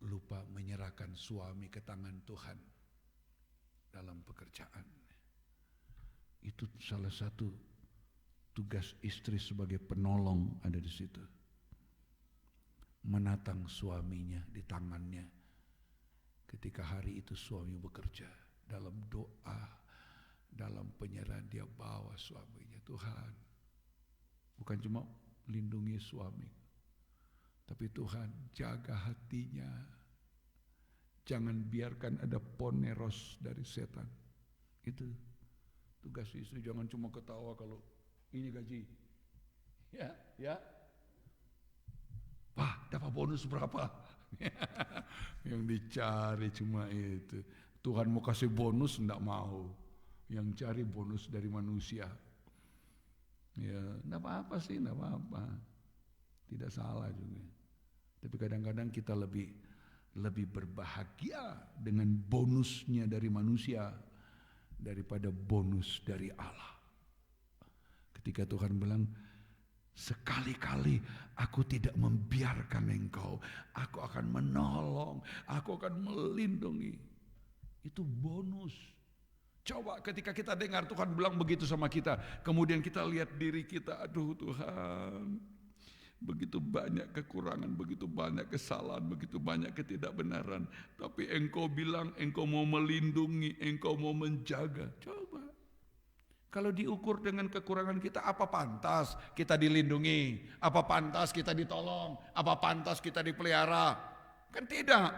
lupa menyerahkan suami ke tangan Tuhan dalam pekerjaan. Itu salah satu tugas istri sebagai penolong ada di situ. Menatang suaminya di tangannya. Ketika hari itu suami bekerja, dalam doa, dalam penyerahan dia bawa suaminya. Tuhan, bukan cuma lindungi suami, tapi Tuhan jaga hatinya. Jangan biarkan ada poneros dari setan. Itu tugas istri, jangan cuma ketawa kalau ini gaji. Ya. Wah, dapat bonus berapa? Yang dicari cuma itu. Tuhan mau kasih bonus enggak mau. Yang cari bonus dari manusia. Ya, enggak apa-apa sih, enggak apa-apa. Tidak salah juga. Tapi kadang-kadang kita lebih berbahagia dengan bonusnya dari manusia daripada bonus dari Allah. Ketika Tuhan bilang, sekali-kali aku tidak membiarkan engkau, aku akan menolong, aku akan melindungi. Itu bonus. Coba ketika kita dengar Tuhan bilang begitu sama kita, kemudian kita lihat diri kita, aduh Tuhan, begitu banyak kekurangan, begitu banyak kesalahan, begitu banyak ketidakbenaran. Tapi engkau bilang engkau mau melindungi, engkau mau menjaga. Coba. Kalau diukur dengan kekurangan kita, apa pantas kita dilindungi? Apa pantas kita ditolong? Apa pantas kita dipelihara? Kan tidak.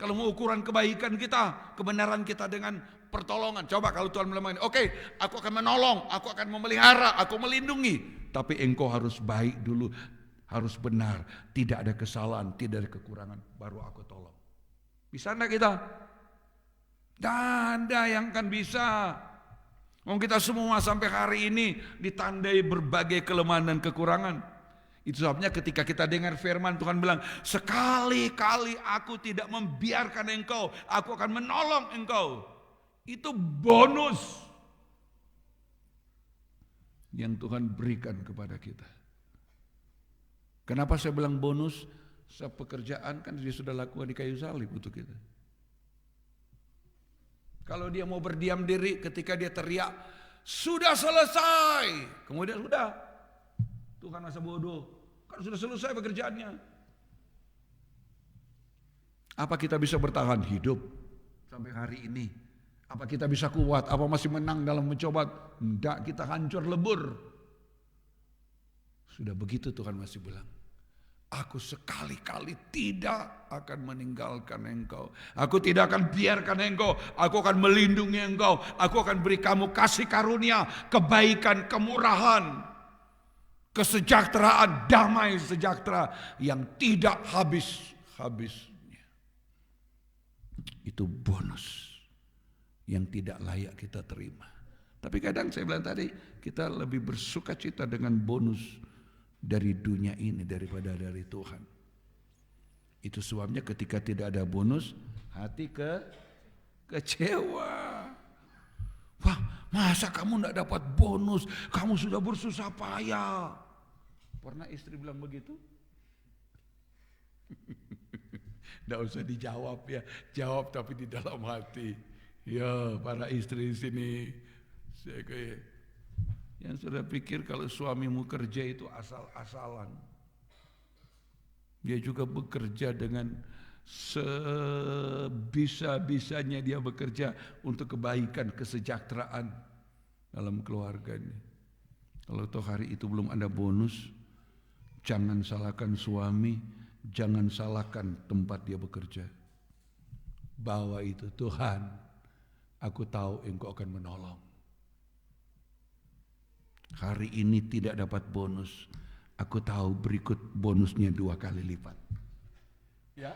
Kalau mau ukuran kebaikan kita, kebenaran kita dengan pertolongan. Coba kalau Tuhan bilang, oke, aku akan menolong, aku akan memelihara, aku melindungi. Tapi engkau harus baik dulu, harus benar, tidak ada kesalahan, tidak ada kekurangan, baru aku tolong. Bisa enggak kita? Tidak ada yang akan bisa. Kita semua sampai hari ini ditandai berbagai kelemahan dan kekurangan. Itu sebabnya ketika kita dengar firman Tuhan bilang, sekali-kali aku tidak membiarkan engkau, aku akan menolong engkau. Itu bonus yang Tuhan berikan kepada kita. Kenapa saya bilang bonus? Pekerjaan kan dia sudah lakukan di kayu salib untuk kita. Kalau dia mau berdiam diri ketika dia teriak, sudah selesai. Kemudian sudah, Tuhan masa bodoh, kan sudah selesai pekerjaannya. Apa kita bisa bertahan hidup sampai hari ini? Apa kita bisa kuat? Apa masih menang dalam mencoba? Enggak, kita hancur lebur. Sudah begitu Tuhan masih bilang, aku sekali-kali tidak akan meninggalkan engkau. Aku tidak akan biarkan engkau. Aku akan melindungi engkau. Aku akan beri kamu kasih karunia, kebaikan, kemurahan. kesejahteraan, damai sejahtera yang tidak habis-habisnya. Itu bonus yang tidak layak kita terima. Tapi kadang saya bilang tadi, kita lebih bersuka cita dengan bonus dari dunia ini daripada dari Tuhan. Itu sebabnya ketika tidak ada bonus, hati kecewa. Wah, masa kamu tidak dapat bonus? Kamu sudah bersusah payah. Pernah istri bilang begitu? Tidak usah dijawab ya, jawab tapi di dalam hati. Ya, para istri di sini, saya kayak yang sudah pikir kalau suamimu kerja itu asal-asalan. Dia juga bekerja dengan sebisa-bisanya, dia bekerja untuk kebaikan, kesejahteraan dalam keluarganya. Kalau toh hari itu belum ada bonus, jangan salahkan suami, jangan salahkan tempat dia bekerja. Bawa itu, Tuhan, aku tahu Engkau akan menolong. Hari ini tidak dapat bonus, aku tahu berikut bonusnya 2 kali lipat. Ya,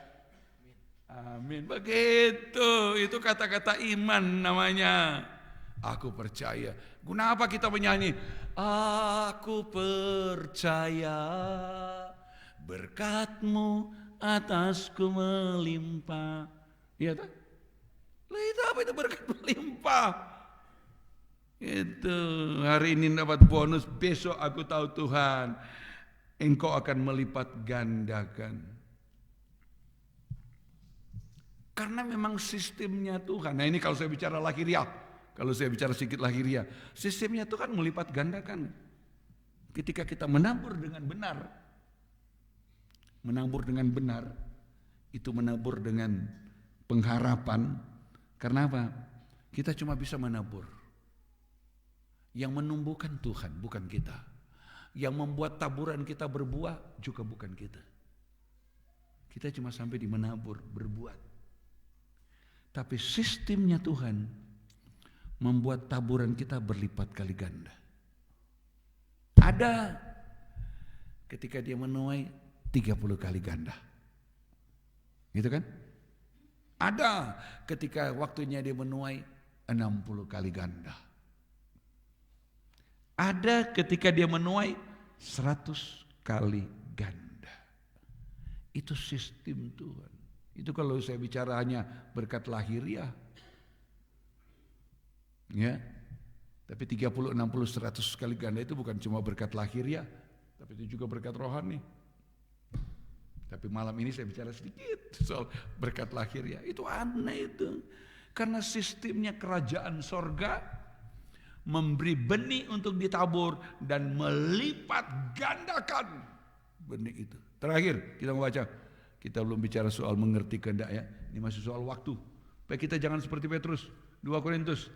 amin. Begitu, itu kata-kata iman namanya. Aku percaya. Kenapa kita menyanyi? Aku percaya berkat-Mu atasku melimpah. Iya tak? Lah itu apa itu berkat melimpah? Itu hari ini dapat bonus, besok aku tahu Tuhan, Engkau akan melipat gandakan. Karena memang sistemnya Tuhan. Nah ini kalau saya bicara lahiriah, kalau saya bicara sedikit lahiriah, sistemnya Tuhan melipat gandakan. Ketika kita menabur dengan benar, itu menabur dengan pengharapan. Karena apa? Kita cuma bisa menabur. Yang menumbuhkan Tuhan, bukan kita. Yang membuat taburan kita berbuah juga bukan kita. Kita cuma sampai di menabur, berbuat. Tapi sistemnya Tuhan membuat taburan kita berlipat kali ganda. Ada ketika dia menuai 30 kali ganda. Gitu kan? Ada ketika waktunya dia menuai 60 kali ganda. Ada ketika dia menuai 100 kali ganda. Itu sistem Tuhan. Itu kalau saya bicara hanya berkat lahiriah. Ya. Tapi 30, 60, 100 kali ganda itu bukan cuma berkat lahiriah, tapi itu juga berkat rohani. Tapi malam ini saya bicara sedikit soal berkat lahiriah. Itu aneh itu. Karena sistemnya kerajaan sorga memberi benih untuk ditabur dan melipat gandakan benih itu. Terakhir kita membaca, kita belum bicara soal mengerti kehendak ya. Ini masih soal waktu. Supaya kita jangan seperti Petrus. 2 Korintus.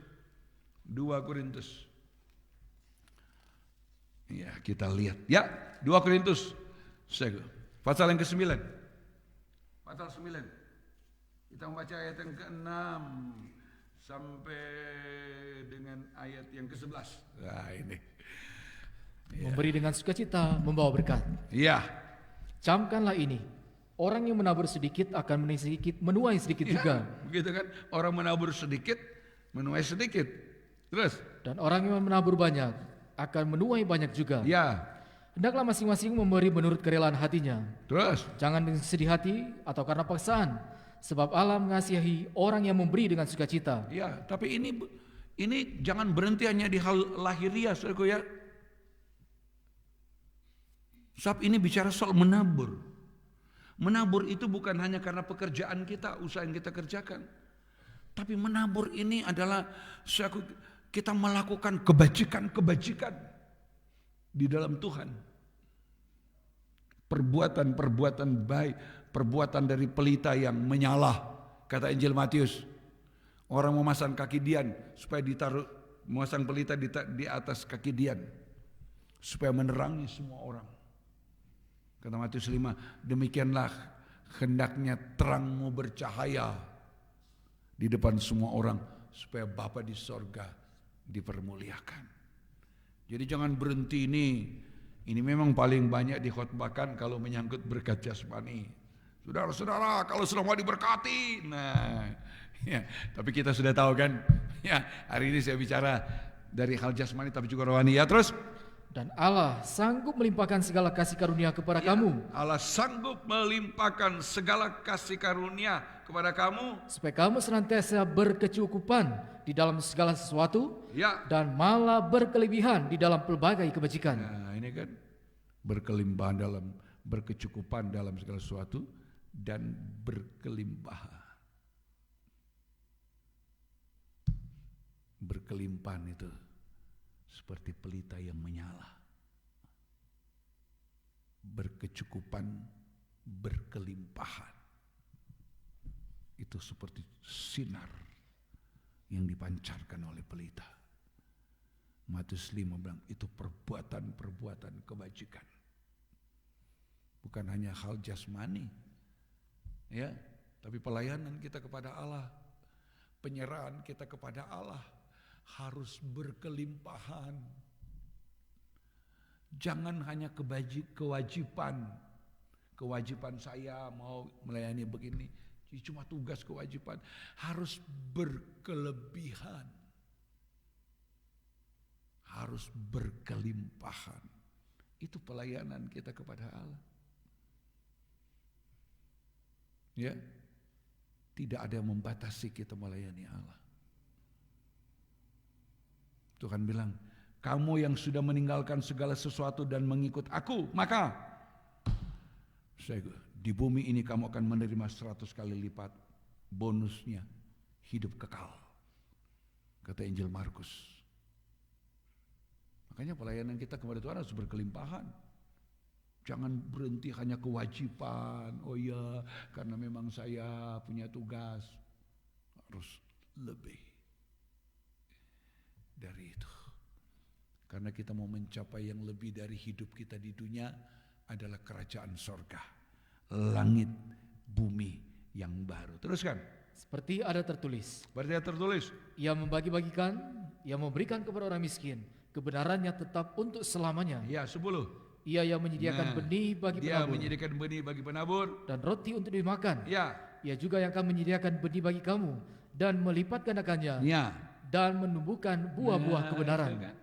Ya, kita lihat. Ya, 2 Korintus. Pasal yang ke-9. Pasal 9. Kita membaca ayat yang ke-6 sampai dengan ayat yang ke-11. Nah, ini. Ya. Memberi dengan sukacita membawa berkat. Iya. Camkanlah ini. Orang yang menabur sedikit akan menuai sedikit juga. Begitu kan? Orang menabur sedikit, menuai sedikit. Terus? Dan orang yang menabur banyak akan menuai banyak juga. Ya. Hendaklah masing-masing memberi menurut kerelaan hatinya. Terus? Jangan dengan sedih hati atau karena paksaan, sebab Allah mengasihi orang yang memberi dengan sukacita. Ya, tapi ini jangan berhenti hanya di hal lahiriah, saudaraku ya. Sebab ini bicara soal menabur. Menabur itu bukan hanya karena pekerjaan kita, usaha yang kita kerjakan. Tapi menabur ini adalah kita melakukan kebajikan-kebajikan di dalam Tuhan. Perbuatan-perbuatan baik, perbuatan dari pelita yang menyalah. Kata Injil Matius, orang memasang kaki Dian supaya ditaruh, memasang pelita di atas kaki Dian supaya menerangi semua orang. Kata Matius 5, demikianlah hendaknya terangmu bercahaya di depan semua orang supaya Bapa di sorga dipermuliakan. Jadi jangan berhenti ini Ini memang paling banyak dikhotbahkan kalau menyangkut berkat jasmani. Saudara-saudara, kalau sudah mau diberkati, nah, ya, tapi kita sudah tahu kan, ya, hari ini saya bicara dari hal jasmani tapi juga rohani. Ya, terus. Dan Allah sanggup melimpahkan segala kasih karunia kepada Ya, kamu, Allah sanggup melimpahkan segala kasih karunia kepada kamu, supaya kamu senantiasa berkecukupan di dalam segala sesuatu, ya. dan malah berkelebihan di dalam pelbagai kebajikan. Nah, ini kan berkelimpahan dalam berkecukupan dalam segala sesuatu dan berkelimpahan. Berkelimpahan itu seperti pelita yang menyala. Berkecukupan, berkelimpahan. Itu seperti sinar yang dipancarkan oleh pelita. Matius 5 bilang itu perbuatan-perbuatan kebajikan. Bukan hanya hal jasmani, ya, tapi pelayanan kita kepada Allah, penyerahan kita kepada Allah harus berkelimpahan. Jangan hanya kewajiban saya mau melayani begini, cuma tugas kewajiban, harus berkelebihan, harus berkelimpahan. Itu pelayanan kita kepada Allah. Ya, tidak ada yang membatasi kita melayani Allah. Tuhan bilang, kamu yang sudah meninggalkan segala sesuatu dan mengikut aku, maka di bumi ini kamu akan menerima 100 kali lipat bonusnya, hidup kekal. Kata Injil Markus. Makanya pelayanan kita kepada Tuhan harus berkelimpahan. Jangan berhenti hanya kewajiban. Oh ya, karena memang saya punya tugas. Harus lebih dari itu. Karena kita mau mencapai yang lebih dari hidup kita di dunia adalah kerajaan sorga. Langit, bumi yang baru. Teruskan. Seperti ada tertulis. Berarti ada tertulis. Ia membagi-bagikan, ia memberikan kepada orang miskin. Kebenarannya tetap untuk selamanya. Ya, 10. Ia yang menyediakan benih bagi dia penabur. menyediakan benih bagi penabur. Dan roti untuk dimakan. Ya. Ia juga yang akan menyediakan benih bagi kamu. Dan melipat gandakannya. Ya. Dan menumbuhkan buah-buah kebenaran. Kan?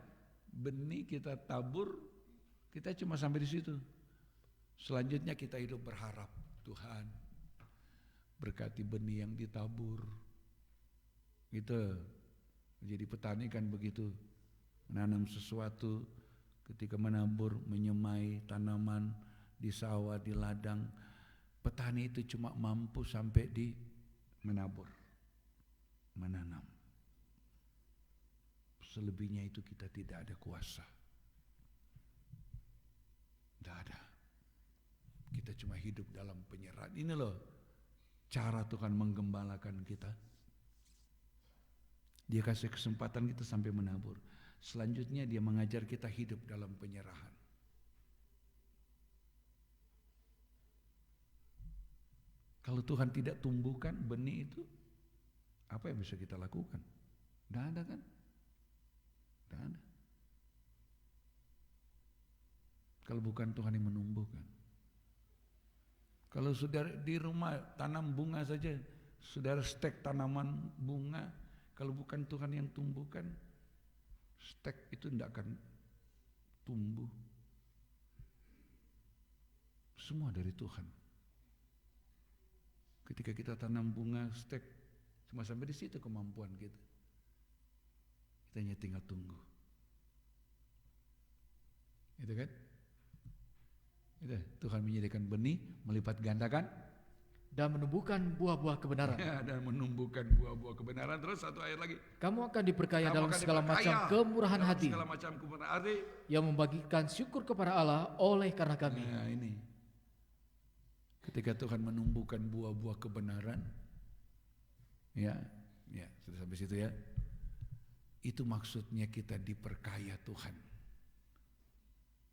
Benih kita tabur, kita cuma sampai di situ. Selanjutnya kita hidup berharap, Tuhan berkati benih yang ditabur. Gitu. Jadi petani kan begitu, menanam sesuatu, ketika menabur, menyemai tanaman di sawah, di ladang, petani itu cuma mampu sampai di menabur, menanam. Selebihnya itu kita tidak ada kuasa. Tidak ada. Kita cuma hidup dalam penyerahan. Ini loh cara Tuhan menggembalakan kita. Dia kasih kesempatan kita sampai menabur. Selanjutnya dia mengajar kita hidup dalam penyerahan. Kalau Tuhan tidak tumbuhkan benih itu, apa yang bisa kita lakukan? Tidak ada kan? Tidak ada. Kalau bukan Tuhan yang menumbuhkan. Kalau saudara di rumah tanam bunga saja, saudara stek tanaman bunga, kalau bukan Tuhan yang tumbuhkan, stek itu tidak akan tumbuh. Semua dari Tuhan. Ketika kita tanam bunga, stek, cuma sampai di situ kemampuan kita. Kita hanya tinggal tunggu. Itu kan? Itu, Tuhan menyediakan benih, melipat gandakan, dan menumbuhkan buah-buah kebenaran. Ya, dan menumbuhkan buah-buah kebenaran. Terus satu ayat lagi. Kamu akan diperkaya Kamu dalam akan segala diperkaya macam kemurahan dalam hati, segala macam kemurahan hati. yang membagikan syukur kepada Allah oleh karena kami. Nah ini, ketika Tuhan menumbuhkan buah-buah kebenaran, ya sudah sampai situ ya. Itu maksudnya kita diperkaya Tuhan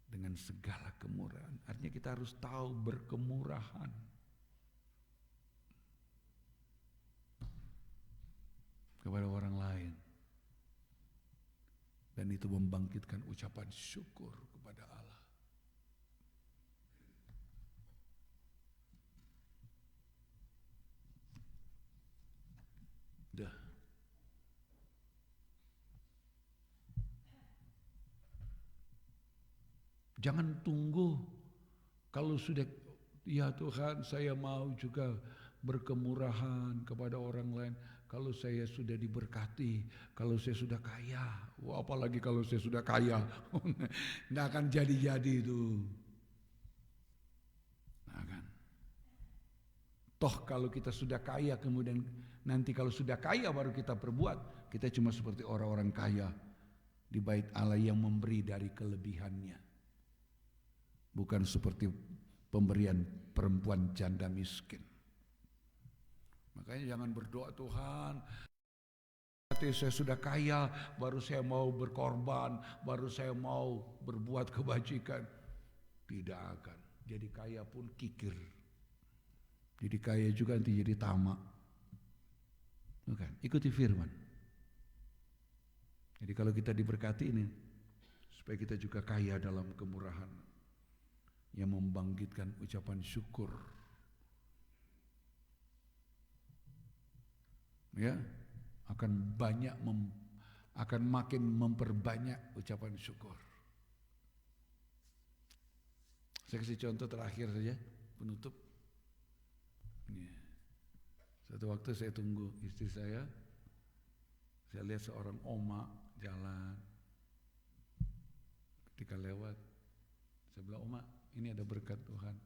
dengan segala kemurahan. Artinya kita harus tahu berkemurahan. Kepada orang lain. Dan itu membangkitkan ucapan syukur kepada Allah. Jangan tunggu kalau sudah, ya Tuhan saya mau juga berkemurahan kepada orang lain. Kalau saya sudah diberkati, kalau saya sudah kaya, wah, apalagi kalau saya sudah kaya, nggak akan jadi-jadi itu. Nah, kan. Toh kalau kita sudah kaya, kemudian nanti kalau sudah kaya baru kita perbuat, kita cuma seperti orang-orang kaya di bait Allah yang memberi dari kelebihannya. Bukan seperti pemberian perempuan janda miskin. Makanya jangan berdoa, Tuhan, saya sudah kaya, baru saya mau berkorban, baru saya mau berbuat kebajikan. Tidak akan. Jadi kaya pun kikir. Jadi kaya juga nanti jadi tamak. Bukan. Ikuti firman. Jadi kalau kita diberkati ini, supaya kita juga kaya dalam kemurahan yang membangkitkan ucapan syukur. Ya, akan makin memperbanyak ucapan syukur. Saya kasih contoh terakhir saja, penutup. Ini. Satu waktu saya tunggu istri saya lihat seorang oma jalan. Ketika lewat, saya bilang, "Oma, ini ada berkat Tuhan."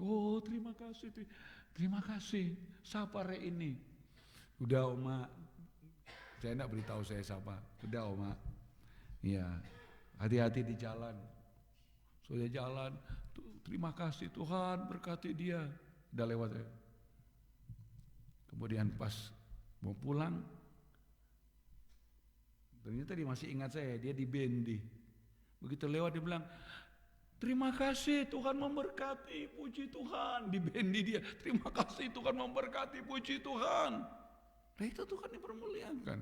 "Oh, terima kasih. Terima kasih. Siapa re ini?" "Udah, Oma." Saya enggak beritahu saya siapa. "Udah, Oma. Iya, hati-hati di jalan." Sudah jalan, "Terima kasih Tuhan, berkati dia." Udah lewat ya. Kemudian pas mau pulang, ternyata dia masih ingat saya, dia di Bendi. Begitu lewat dia bilang, "Terima kasih Tuhan memberkati, puji Tuhan." Di Bendi dia, "Terima kasih Tuhan memberkati, puji Tuhan." Nah itu Tuhan dipermuliakan.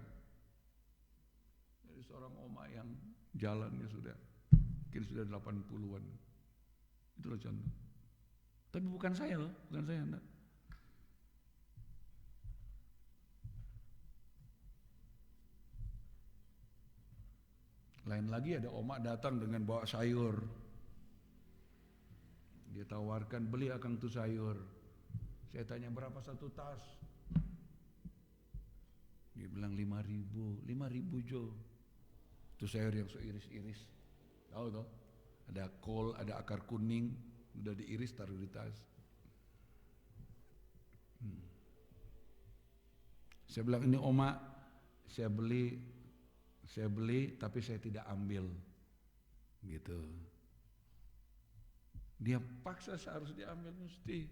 Dari seorang oma yang jalannya mungkin sudah 80-an. Itulah contoh. Tapi bukan saya loh, bukan saya. Enggak. Lain lagi ada oma datang dengan bawa sayur. Dia tawarkan, "Beli akang tuh sayur." Saya tanya, "Berapa satu tas?" Dia bilang 5.000. 5.000 Jo. Itu sayur yang seiris-iris. Tahu toh? Ada kol, ada akar kuning, udah diiris taruh di tas. Saya bilang, "Ini Oma, saya beli tapi saya tidak ambil." Gitu. Dia paksa harus diambil mesti.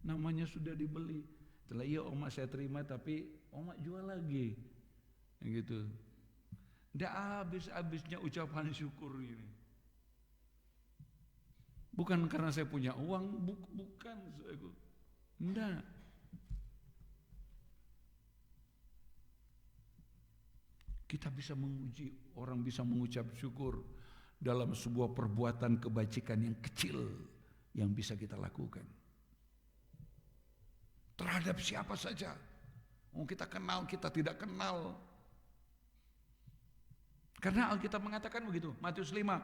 Namanya sudah dibeli. Setelah, "Iya Oma saya terima tapi Oma jual lagi." Gitu. Nggak habis-habisnya ucapan syukur ini. Bukan karena saya punya uang, bukan. Enggak. Kita bisa menguji, orang bisa mengucap syukur dalam sebuah perbuatan kebajikan yang kecil yang bisa kita lakukan. Terhadap siapa saja. Kita kenal, kita tidak kenal. Karena Alkitab mengatakan begitu, Matius 5.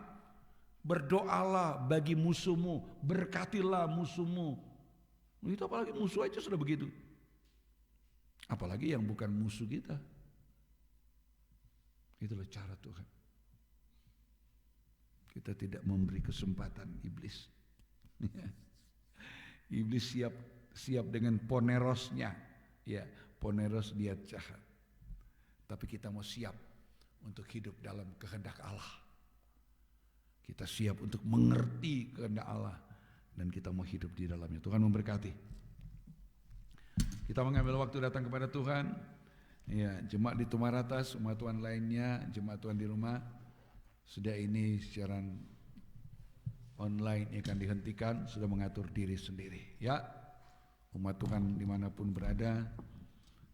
"Berdoalah bagi musuhmu, berkatilah musuhmu." Itu apalagi musuh aja sudah begitu. Apalagi yang bukan musuh kita. Itulah cara Tuhan. Kita tidak memberi kesempatan iblis. Iblis siap dengan ponerosnya. Ya, poneros dia jahat. Tapi kita mau siap untuk hidup dalam kehendak Allah. Kita siap untuk mengerti kehendak Allah dan kita mau hidup di dalamnya. Tuhan memberkati. Kita mengambil waktu datang kepada Tuhan. Ya, jemaat di Tumaratas, umat Tuhan lainnya, jemaat Tuhan di rumah. Sudah ini siaran online yang akan dihentikan, sudah mengatur diri sendiri. Ya, umat Tuhan dimanapun berada,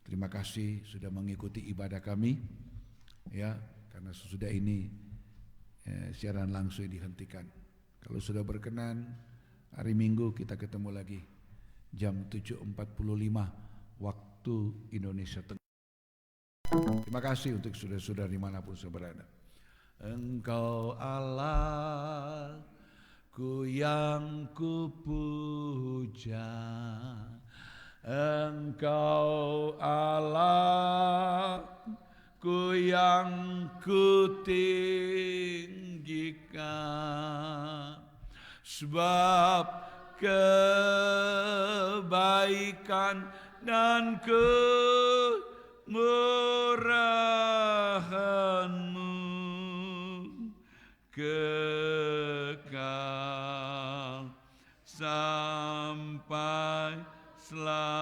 terima kasih sudah mengikuti ibadah kami. Ya, karena sesudah ini siaran langsung dihentikan. Kalau sudah berkenan, hari Minggu kita ketemu lagi jam 7.45 waktu Indonesia Tengah. Terima kasih untuk saudara-saudara dimanapun saya berada. Engkau Allah ku yang kupuja, Engkau Allah ku yang kutinggikan, sebab kebaikan dan kemurahan-Mu kekal sampai selamanya.